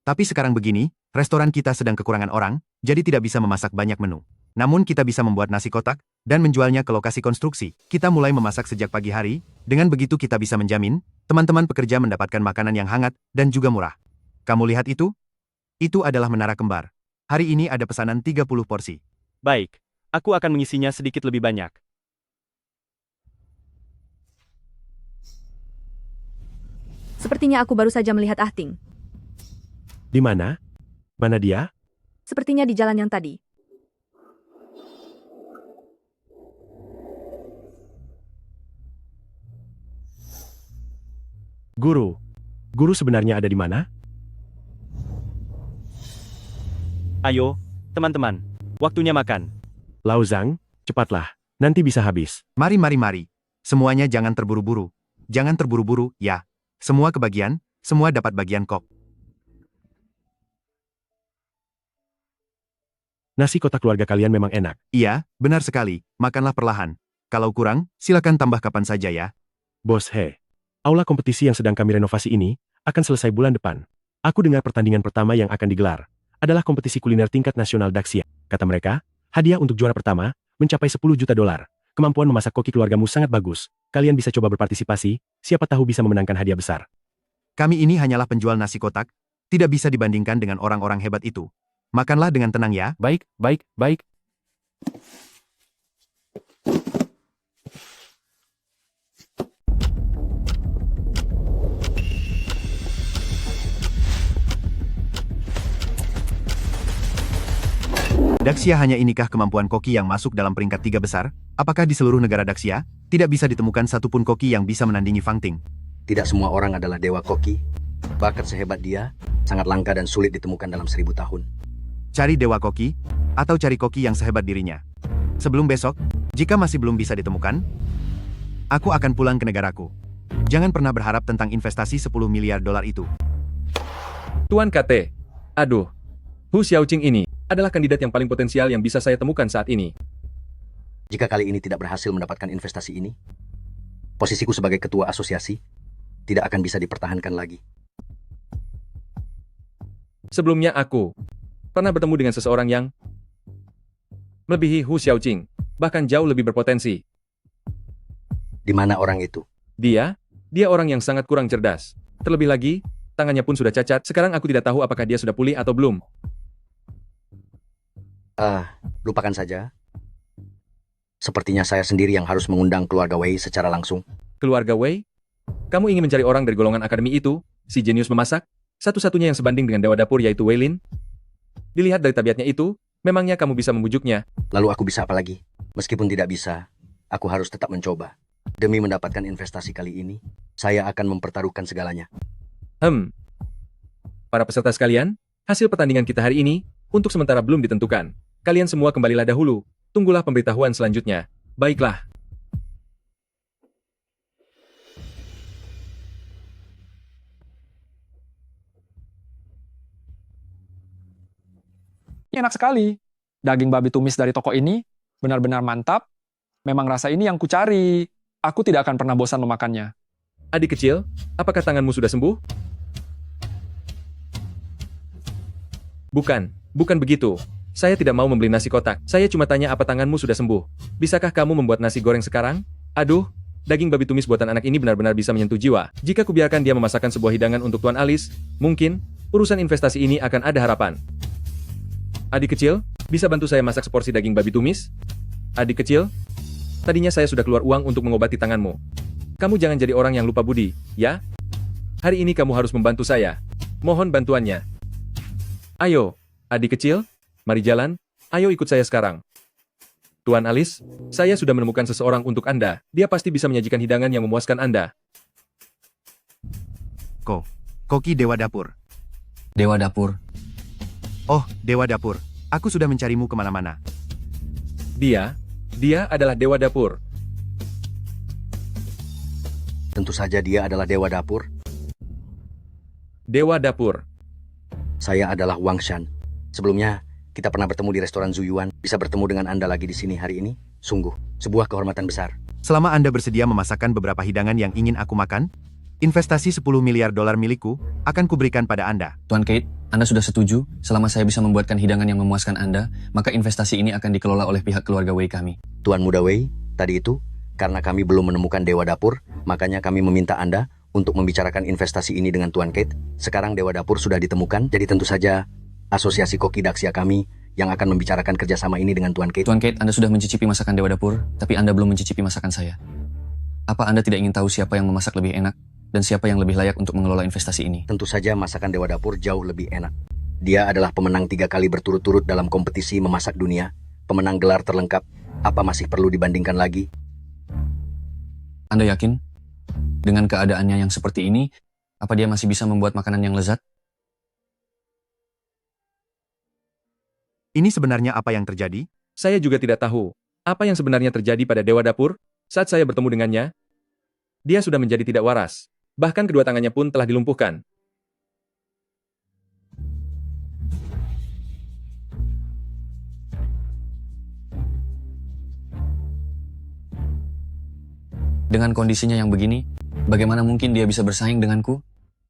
Tapi sekarang begini, restoran kita sedang kekurangan orang, jadi tidak bisa memasak banyak menu. Namun kita bisa membuat nasi kotak, dan menjualnya ke lokasi konstruksi. Kita mulai memasak sejak pagi hari, dengan begitu kita bisa menjamin, teman-teman pekerja mendapatkan makanan yang hangat, dan juga murah. Kamu lihat itu? Itu adalah menara kembar. Hari ini ada pesanan 30 porsi. Baik, aku akan mengisinya sedikit lebih banyak. Sepertinya aku baru saja melihat Ahting. Di mana? Mana dia? Sepertinya di jalan yang tadi. Guru sebenarnya ada di mana? Ayo, teman-teman. Waktunya makan. Lao Zhang, cepatlah. Nanti bisa habis. Mari. Semuanya jangan terburu-buru. Jangan terburu-buru, ya. Semua kebagian, semua dapat bagian kok. Nasi kotak keluarga kalian memang enak. Iya, benar sekali. Makanlah perlahan. Kalau kurang, silakan tambah kapan saja ya. Bos He, aula kompetisi yang sedang kami renovasi ini akan selesai bulan depan. Aku dengar pertandingan pertama yang akan digelar adalah kompetisi kuliner tingkat nasional Daxia. Kata mereka, hadiah untuk juara pertama mencapai 10 juta dolar. Kemampuan memasak koki keluargamu sangat bagus. Kalian bisa coba berpartisipasi, siapa tahu bisa memenangkan hadiah besar. Kami ini hanyalah penjual nasi kotak, tidak bisa dibandingkan dengan orang-orang hebat itu. Makanlah dengan tenang ya. Baik. Daxia hanya inikah kemampuan koki yang masuk dalam peringkat 3 besar? Apakah di seluruh negara Daxia, tidak bisa ditemukan satupun koki yang bisa menandingi Fang Ting? Tidak semua orang adalah dewa koki. Bakat sehebat dia sangat langka dan sulit ditemukan dalam 1000 tahun. Cari dewa koki, atau cari koki yang sehebat dirinya. Sebelum besok, jika masih belum bisa ditemukan, aku akan pulang ke negaraku. Jangan pernah berharap tentang investasi 10 miliar dolar itu. Tuan KT, aduh, Hu Xiaoqing ini adalah kandidat yang paling potensial yang bisa saya temukan saat ini. Jika kali ini tidak berhasil mendapatkan investasi ini, posisiku sebagai ketua asosiasi tidak akan bisa dipertahankan lagi. Sebelumnya aku pernah bertemu dengan seseorang yang melebihi Hu Xiaoqing, bahkan jauh lebih berpotensi. Di mana orang itu? Dia orang yang sangat kurang cerdas. Terlebih lagi, tangannya pun sudah cacat. Sekarang aku tidak tahu apakah dia sudah pulih atau belum. Lupakan saja. Sepertinya saya sendiri yang harus mengundang keluarga Wei secara langsung. Keluarga Wei? Kamu ingin mencari orang dari golongan akademi itu, si jenius memasak? Satu-satunya yang sebanding dengan dewa dapur yaitu Wei Lin? Dilihat dari tabiatnya itu, memangnya kamu bisa membujuknya? Lalu aku bisa apa lagi? Meskipun tidak bisa, aku harus tetap mencoba. Demi mendapatkan investasi kali ini, saya akan mempertaruhkan segalanya. Para peserta sekalian, hasil pertandingan kita hari ini, untuk sementara belum ditentukan. Kalian semua kembalilah dahulu, tunggulah pemberitahuan selanjutnya. Baiklah. Enak sekali. Daging babi tumis dari toko ini benar-benar mantap. Memang rasa ini yang kucari. Aku tidak akan pernah bosan memakannya. Adik kecil, apakah tanganmu sudah sembuh? Bukan begitu. Saya tidak mau membeli nasi kotak. Saya cuma tanya apa tanganmu sudah sembuh. Bisakah kamu membuat nasi goreng sekarang? Aduh, daging babi tumis buatan anak ini benar-benar bisa menyentuh jiwa. Jika kubiarkan dia memasakkan sebuah hidangan untuk Tuan Alice, mungkin urusan investasi ini akan ada harapan. Adik kecil, bisa bantu saya masak seporsi daging babi tumis? Adik kecil, tadinya saya sudah keluar uang untuk mengobati tanganmu. Kamu jangan jadi orang yang lupa budi, ya? Hari ini kamu harus membantu saya. Mohon bantuannya. Ayo, adik kecil, mari jalan. Ayo ikut saya sekarang. Tuan Alice, saya sudah menemukan seseorang untuk Anda. Dia pasti bisa menyajikan hidangan yang memuaskan Anda. Koki Dewa Dapur. Dewa Dapur. Oh, Dewa Dapur. Aku sudah mencarimu kemana-mana. Dia adalah Dewa Dapur. Tentu saja dia adalah Dewa Dapur. Dewa Dapur. Saya adalah Wang Shan. Sebelumnya, kita pernah bertemu di restoran Zuyuan. Bisa bertemu dengan Anda lagi di sini hari ini. Sungguh, sebuah kehormatan besar. Selama Anda bersedia memasakkan beberapa hidangan yang ingin aku makan, investasi 10 miliar dolar milikku akan kuberikan pada Anda. Tuan Kate, Anda sudah setuju? Selama saya bisa membuatkan hidangan yang memuaskan Anda, maka investasi ini akan dikelola oleh pihak keluarga Wei kami. Tuan Muda Wei, tadi itu, karena kami belum menemukan Dewa Dapur, makanya kami meminta Anda untuk membicarakan investasi ini dengan Tuan Kate. Sekarang Dewa Dapur sudah ditemukan, jadi tentu saja Asosiasi Koki Daxia kami yang akan membicarakan kerjasama ini dengan Tuan Kate. Tuan Kate, Anda sudah mencicipi masakan Dewa Dapur, tapi Anda belum mencicipi masakan saya. Apa Anda tidak ingin tahu siapa yang memasak lebih enak, dan siapa yang lebih layak untuk mengelola investasi ini? Tentu saja masakan Dewa Dapur jauh lebih enak. Dia adalah pemenang 3 kali berturut-turut dalam kompetisi memasak dunia, pemenang gelar terlengkap. Apa masih perlu dibandingkan lagi? Anda yakin? Dengan keadaannya yang seperti ini, Apa dia masih bisa membuat makanan yang lezat? Ini sebenarnya apa yang terjadi? Saya juga tidak tahu apa yang sebenarnya terjadi pada Dewa Dapur. Saat saya bertemu dengannya, dia sudah menjadi tidak waras. Bahkan kedua tangannya pun telah dilumpuhkan. Dengan kondisinya yang begini, bagaimana mungkin dia bisa bersaing denganku?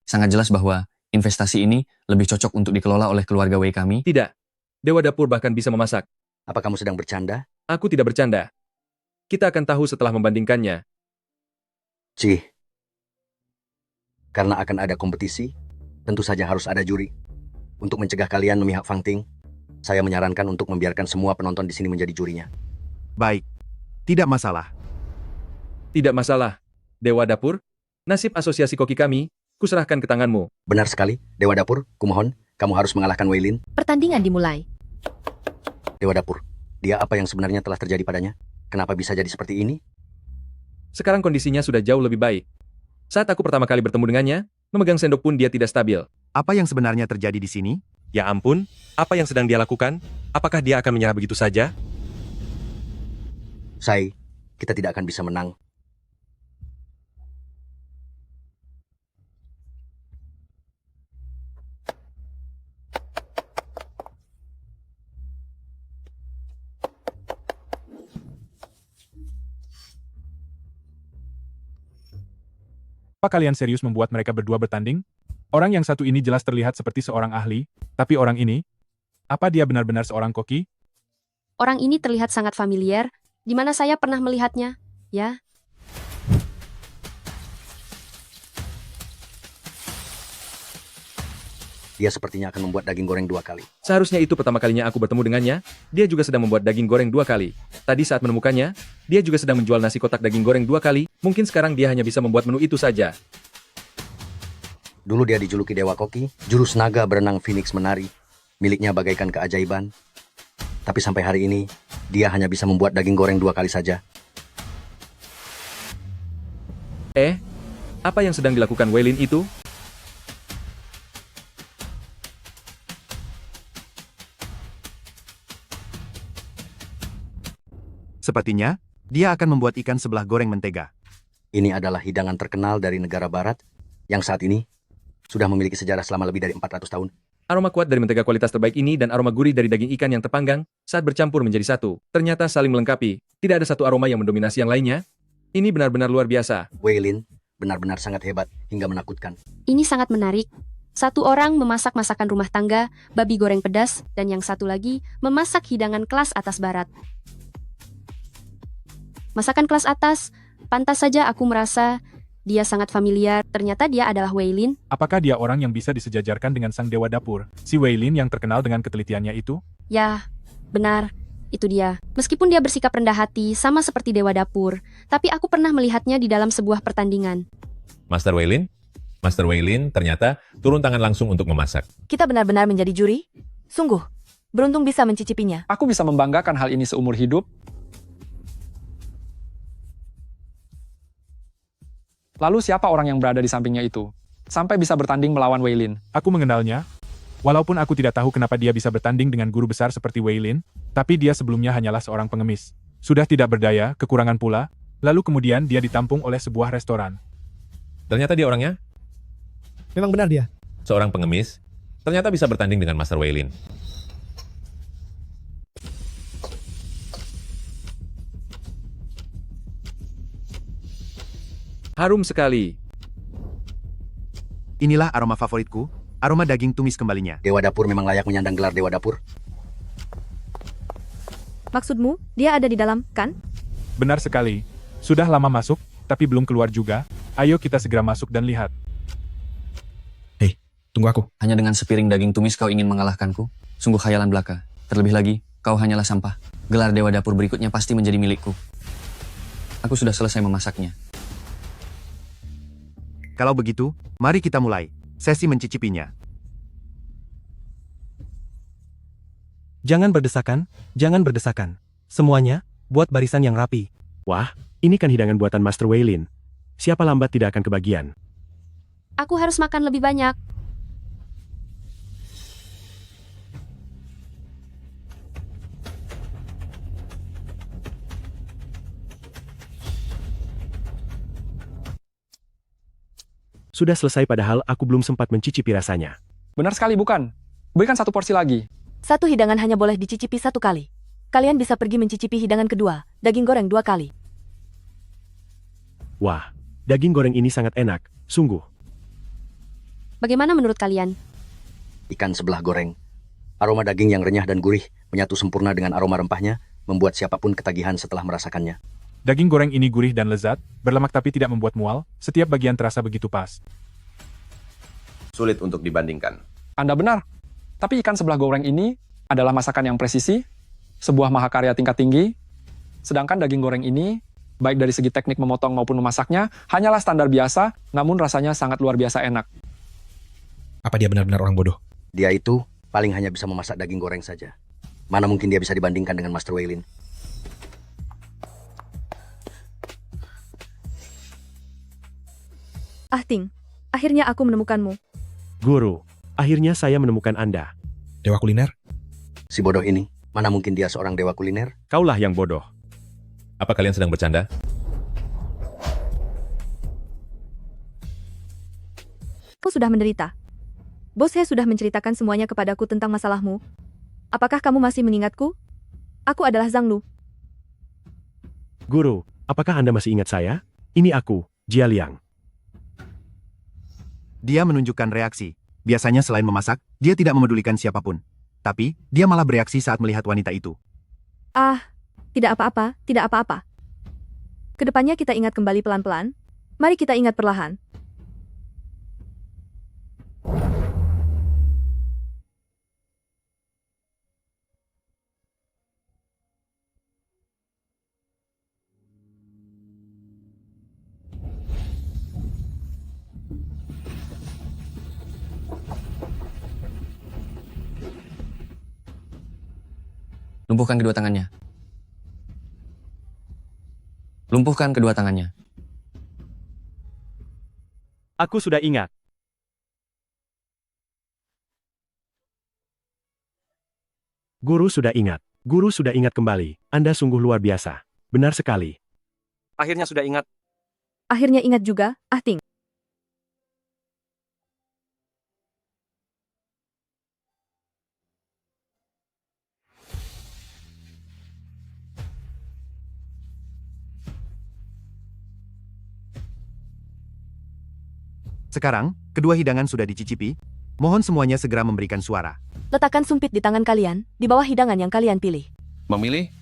Sangat jelas bahwa investasi ini lebih cocok untuk dikelola oleh keluarga Wei kami. Tidak. Dewa Dapur bahkan bisa memasak. Apa kamu sedang bercanda? Aku tidak bercanda. Kita akan tahu setelah membandingkannya. Cih. Karena akan ada kompetisi, tentu saja harus ada juri. Untuk mencegah kalian memihak Fang Ting, saya menyarankan untuk membiarkan semua penonton di sini menjadi jurinya. Baik. Tidak masalah. Tidak masalah. Dewa Dapur, nasib asosiasi koki kami, kuserahkan ke tanganmu. Benar sekali, Dewa Dapur, kumohon, kamu harus mengalahkan Wei Lin. Pertandingan dimulai. Dewa Dapur, dia apa yang sebenarnya telah terjadi padanya? Kenapa bisa jadi seperti ini? Sekarang kondisinya sudah jauh lebih baik. Saat aku pertama kali bertemu dengannya, memegang sendok pun dia tidak stabil. Apa yang sebenarnya terjadi di sini? Ya ampun, apa yang sedang dia lakukan? Apakah dia akan menyerah begitu saja? Sai, kita tidak akan bisa menang. Apa kalian serius membuat mereka berdua bertanding? Orang yang satu ini jelas terlihat seperti seorang ahli, tapi orang ini, apa dia benar-benar seorang koki? Orang ini terlihat sangat familiar, di mana saya pernah melihatnya, ya. Dia sepertinya akan membuat daging goreng 2 kali. Seharusnya itu pertama kalinya aku bertemu dengannya, dia juga sedang membuat daging goreng 2 kali. Tadi saat menemukannya, dia juga sedang menjual nasi kotak daging goreng 2 kali, mungkin sekarang dia hanya bisa membuat menu itu saja. Dulu dia dijuluki Dewa Koki, jurus naga berenang Phoenix menari, miliknya bagaikan keajaiban. Tapi sampai hari ini, dia hanya bisa membuat daging goreng 2 kali saja. Apa yang sedang dilakukan Wei Lin itu? Sepertinya, dia akan membuat ikan sebelah goreng mentega. Ini adalah hidangan terkenal dari negara barat, yang saat ini sudah memiliki sejarah selama lebih dari 400 tahun. Aroma kuat dari mentega kualitas terbaik ini dan aroma gurih dari daging ikan yang terpanggang, saat bercampur menjadi satu, ternyata saling melengkapi. Tidak ada satu aroma yang mendominasi yang lainnya. Ini benar-benar luar biasa. Wei Lin benar-benar sangat hebat hingga menakutkan. Ini sangat menarik. Satu orang memasak masakan rumah tangga, babi goreng pedas, dan yang satu lagi memasak hidangan kelas atas barat. Masakan kelas atas, pantas saja aku merasa dia sangat familiar. Ternyata dia adalah Wei Lin. Apakah dia orang yang bisa disejajarkan dengan sang Dewa Dapur, si Wei Lin yang terkenal dengan ketelitiannya itu? Ya, benar. Itu dia. Meskipun dia bersikap rendah hati, sama seperti Dewa Dapur, tapi aku pernah melihatnya di dalam sebuah pertandingan. Master Wei Lin? Master Wei Lin ternyata turun tangan langsung untuk memasak. Kita benar-benar menjadi juri? Sungguh, beruntung bisa mencicipinya. Aku bisa membanggakan hal ini seumur hidup. Lalu siapa orang yang berada di sampingnya itu? Sampai bisa bertanding melawan Wei Lin. Aku mengenalnya. Walaupun aku tidak tahu kenapa dia bisa bertanding dengan guru besar seperti Wei Lin, tapi dia sebelumnya hanyalah seorang pengemis. Sudah tidak berdaya, kekurangan pula, lalu kemudian dia ditampung oleh sebuah restoran. Ternyata dia orangnya? Memang benar dia. Seorang pengemis, ternyata bisa bertanding dengan Master Wei Lin. Harum sekali. Inilah aroma favoritku, aroma daging tumis kembalinya. Dewa Dapur memang layak menyandang gelar Dewa Dapur. Maksudmu, dia ada di dalam, kan? Benar sekali. Sudah lama masuk, tapi belum keluar juga. Ayo kita segera masuk dan lihat. Hei, tunggu aku. Hanya dengan sepiring daging tumis kau ingin mengalahkanku? Sungguh khayalan belaka. Terlebih lagi, kau hanyalah sampah. Gelar Dewa Dapur berikutnya pasti menjadi milikku. Aku sudah selesai memasaknya. Kalau begitu, mari kita mulai sesi mencicipinya. Jangan berdesakan, jangan berdesakan. Semuanya, buat barisan yang rapi. Wah, ini kan hidangan buatan Master Wei Lin. Siapa lambat tidak akan kebagian. Aku harus makan lebih banyak. Sudah selesai padahal aku belum sempat mencicipi rasanya. Benar sekali, bukan? Berikan 1 porsi lagi. 1 hidangan hanya boleh dicicipi 1 kali. Kalian bisa pergi mencicipi hidangan kedua, daging goreng 2 kali. Wah, daging goreng ini sangat enak, sungguh. Bagaimana menurut kalian? Ikan sebelah goreng. Aroma daging yang renyah dan gurih menyatu sempurna dengan aroma rempahnya, membuat siapapun ketagihan setelah merasakannya. Daging goreng ini gurih dan lezat, berlemak tapi tidak membuat mual, setiap bagian terasa begitu pas. Sulit untuk dibandingkan. Anda benar. Tapi ikan sebelah goreng ini adalah masakan yang presisi, sebuah mahakarya tingkat tinggi. Sedangkan daging goreng ini, baik dari segi teknik memotong maupun memasaknya, hanyalah standar biasa, namun rasanya sangat luar biasa enak. Apa dia benar-benar orang bodoh? Dia itu paling hanya bisa memasak daging goreng saja. Mana mungkin dia bisa dibandingkan dengan Master Waylin. Ah Ting, akhirnya aku menemukanmu. Guru, akhirnya saya menemukan Anda. Dewa kuliner? Si bodoh ini, mana mungkin dia seorang dewa kuliner? Kaulah yang bodoh. Apa kalian sedang bercanda? Kau sudah menderita. Bos He sudah menceritakan semuanya kepadaku tentang masalahmu. Apakah kamu masih mengingatku? Aku adalah Zhang Lu. Guru, apakah Anda masih ingat saya? Ini aku, Jia Liang. Dia menunjukkan reaksi. Biasanya selain memasak, dia tidak memedulikan siapapun. Tapi, dia malah bereaksi saat melihat wanita itu. Ah, tidak apa-apa, tidak apa-apa. Kedepannya kita ingat kembali pelan-pelan. Mari kita ingat perlahan. Lumpuhkan kedua tangannya. Lumpuhkan kedua tangannya. Aku sudah ingat. Guru sudah ingat. Guru sudah ingat kembali. Anda sungguh luar biasa. Benar sekali. Akhirnya sudah ingat. Akhirnya ingat juga, Ah Ting. Sekarang, kedua hidangan sudah dicicipi. Mohon semuanya segera memberikan suara. Letakkan sumpit di tangan kalian, di bawah hidangan yang kalian pilih. Memilih?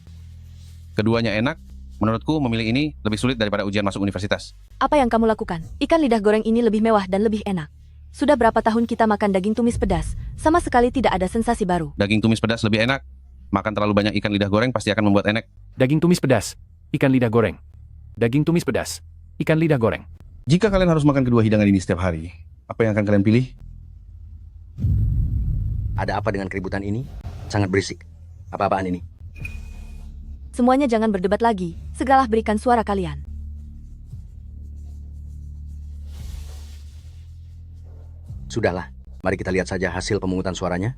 Keduanya enak. Menurutku memilih ini lebih sulit daripada ujian masuk universitas. Apa yang kamu lakukan? Ikan lidah goreng ini lebih mewah dan lebih enak. Sudah berapa tahun kita makan daging tumis pedas, sama sekali tidak ada sensasi baru. Daging tumis pedas lebih enak. Makan terlalu banyak ikan lidah goreng pasti akan membuat enek. Daging tumis pedas, ikan lidah goreng. Daging tumis pedas, ikan lidah goreng. Jika kalian harus makan kedua hidangan ini setiap hari, apa yang akan kalian pilih? Ada apa dengan keributan ini? Sangat berisik. Apa-apaan ini? Semuanya jangan berdebat lagi, segeralah berikan suara kalian. Sudahlah, mari kita lihat saja hasil pemungutan suaranya.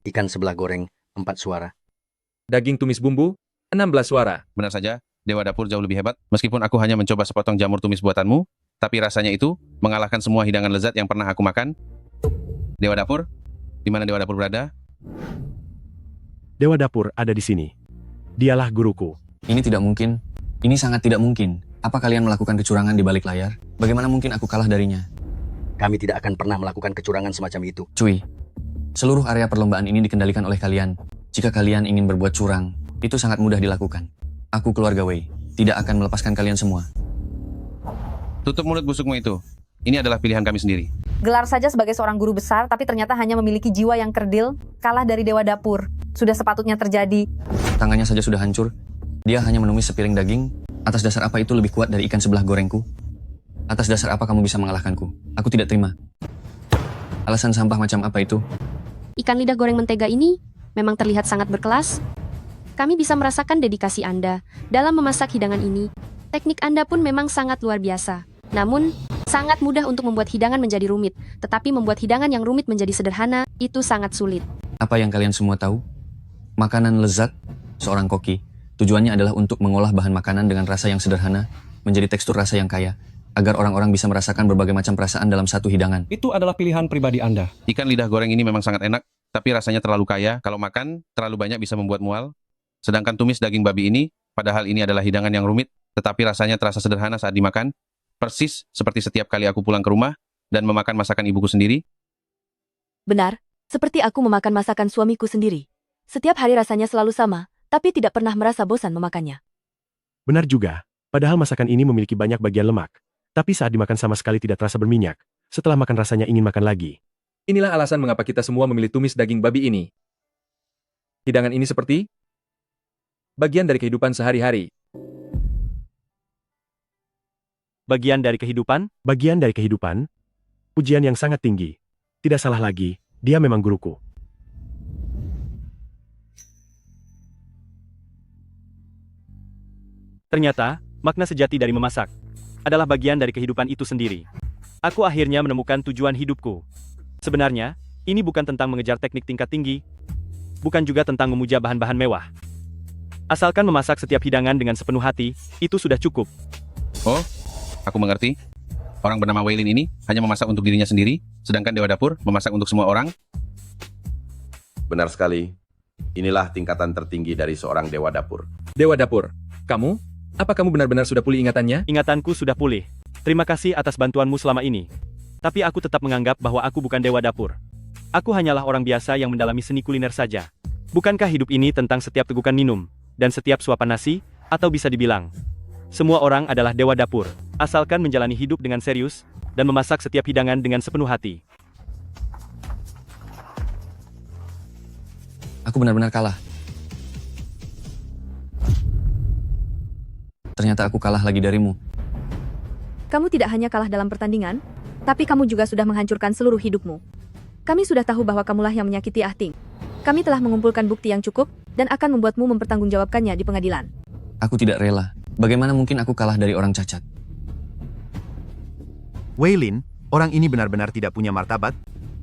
Ikan sebelah goreng, 4 suara. Daging tumis bumbu, 16 suara. Benar saja, Dewa Dapur jauh lebih hebat. Meskipun aku hanya mencoba sepotong jamur tumis buatanmu, tapi rasanya itu mengalahkan semua hidangan lezat yang pernah aku makan. Dewa Dapur? Di mana Dewa Dapur berada? Dewa Dapur ada di sini. Dialah guruku. Ini tidak mungkin. Ini sangat tidak mungkin. Apa kalian melakukan kecurangan di balik layar? Bagaimana mungkin aku kalah darinya? Kami tidak akan pernah melakukan kecurangan semacam itu. Cuy, seluruh area perlombaan ini dikendalikan oleh kalian. Jika kalian ingin berbuat curang, itu sangat mudah dilakukan. Aku keluarga Wei, tidak akan melepaskan kalian semua. Tutup mulut busukmu itu. Ini adalah pilihan kami sendiri. Gelar saja sebagai seorang guru besar, tapi ternyata hanya memiliki jiwa yang kerdil, kalah dari Dewa Dapur. Sudah sepatutnya terjadi. Tangannya saja sudah hancur. Dia hanya menumis sepiring daging. Atas dasar apa itu lebih kuat dari ikan sebelah gorengku? Atas dasar apa kamu bisa mengalahkanku? Aku tidak terima. Alasan sampah macam apa itu? Ikan lidah goreng mentega ini memang terlihat sangat berkelas. Kami bisa merasakan dedikasi Anda dalam memasak hidangan ini. Teknik Anda pun memang sangat luar biasa. Namun, sangat mudah untuk membuat hidangan menjadi rumit, tetapi membuat hidangan yang rumit menjadi sederhana, itu sangat sulit. Apa yang kalian semua tahu? Makanan lezat, seorang koki, tujuannya adalah untuk mengolah bahan makanan dengan rasa yang sederhana, menjadi tekstur rasa yang kaya, agar orang-orang bisa merasakan berbagai macam perasaan dalam satu hidangan. Itu adalah pilihan pribadi Anda. Ikan lidah goreng ini memang sangat enak, tapi rasanya terlalu kaya. Kalau makan, terlalu banyak bisa membuat mual. Sedangkan tumis daging babi ini, padahal ini adalah hidangan yang rumit, tetapi rasanya terasa sederhana saat dimakan, persis seperti setiap kali aku pulang ke rumah dan memakan masakan ibuku sendiri. Benar, seperti aku memakan masakan suamiku sendiri. Setiap hari rasanya selalu sama, tapi tidak pernah merasa bosan memakannya. Benar juga, padahal masakan ini memiliki banyak bagian lemak. Tapi saat dimakan sama sekali tidak terasa berminyak. Setelah makan rasanya ingin makan lagi. Inilah alasan mengapa kita semua memilih tumis daging babi ini. Hidangan ini seperti bagian dari kehidupan sehari-hari. Bagian dari kehidupan? Bagian dari kehidupan? Pujian yang sangat tinggi. Tidak salah lagi, dia memang guruku. Ternyata, makna sejati dari memasak adalah bagian dari kehidupan itu sendiri. Aku akhirnya menemukan tujuan hidupku. Sebenarnya, ini bukan tentang mengejar teknik tingkat tinggi, bukan juga tentang memuja bahan-bahan mewah. Asalkan memasak setiap hidangan dengan sepenuh hati, itu sudah cukup. Oh, aku mengerti. Orang bernama Waylin ini hanya memasak untuk dirinya sendiri, sedangkan Dewa Dapur memasak untuk semua orang. Benar sekali. Inilah tingkatan tertinggi dari seorang Dewa Dapur. Dewa Dapur, kamu? Apa kamu benar-benar sudah pulih ingatannya? Ingatanku sudah pulih. Terima kasih atas bantuanmu selama ini. Tapi aku tetap menganggap bahwa aku bukan Dewa Dapur. Aku hanyalah orang biasa yang mendalami seni kuliner saja. Bukankah hidup ini tentang setiap tegukan minum, dan setiap suapan nasi, atau bisa dibilang, semua orang adalah Dewa Dapur, asalkan menjalani hidup dengan serius, dan memasak setiap hidangan dengan sepenuh hati. Aku benar-benar kalah. Ternyata aku kalah lagi darimu. Kamu tidak hanya kalah dalam pertandingan, tapi kamu juga sudah menghancurkan seluruh hidupmu. Kami sudah tahu bahwa kamulah yang menyakiti Ahting. Kami telah mengumpulkan bukti yang cukup, dan akan membuatmu mempertanggungjawabkannya di pengadilan. Aku tidak rela. Bagaimana mungkin aku kalah dari orang cacat? Waylin, orang ini benar-benar tidak punya martabat.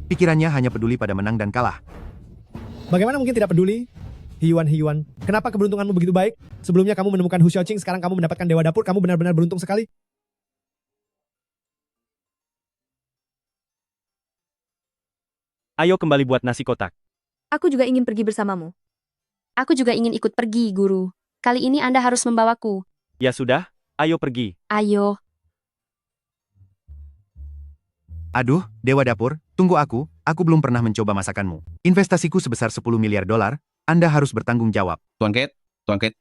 Pikirannya hanya peduli pada menang dan kalah. Bagaimana mungkin tidak peduli? Hiyuan, kenapa keberuntunganmu begitu baik? Sebelumnya kamu menemukan Hu Xiaoqing, sekarang kamu mendapatkan Dewa Dapur, kamu benar-benar beruntung sekali. Ayo kembali buat nasi kotak. Aku juga ingin pergi bersamamu. Aku juga ingin ikut pergi, Guru. Kali ini Anda harus membawaku. Ya sudah, ayo pergi. Ayo. Aduh, Dewa Dapur, tunggu aku belum pernah mencoba masakanmu. Investasiku sebesar $10 miliar, Anda harus bertanggung jawab. Tuan Kate,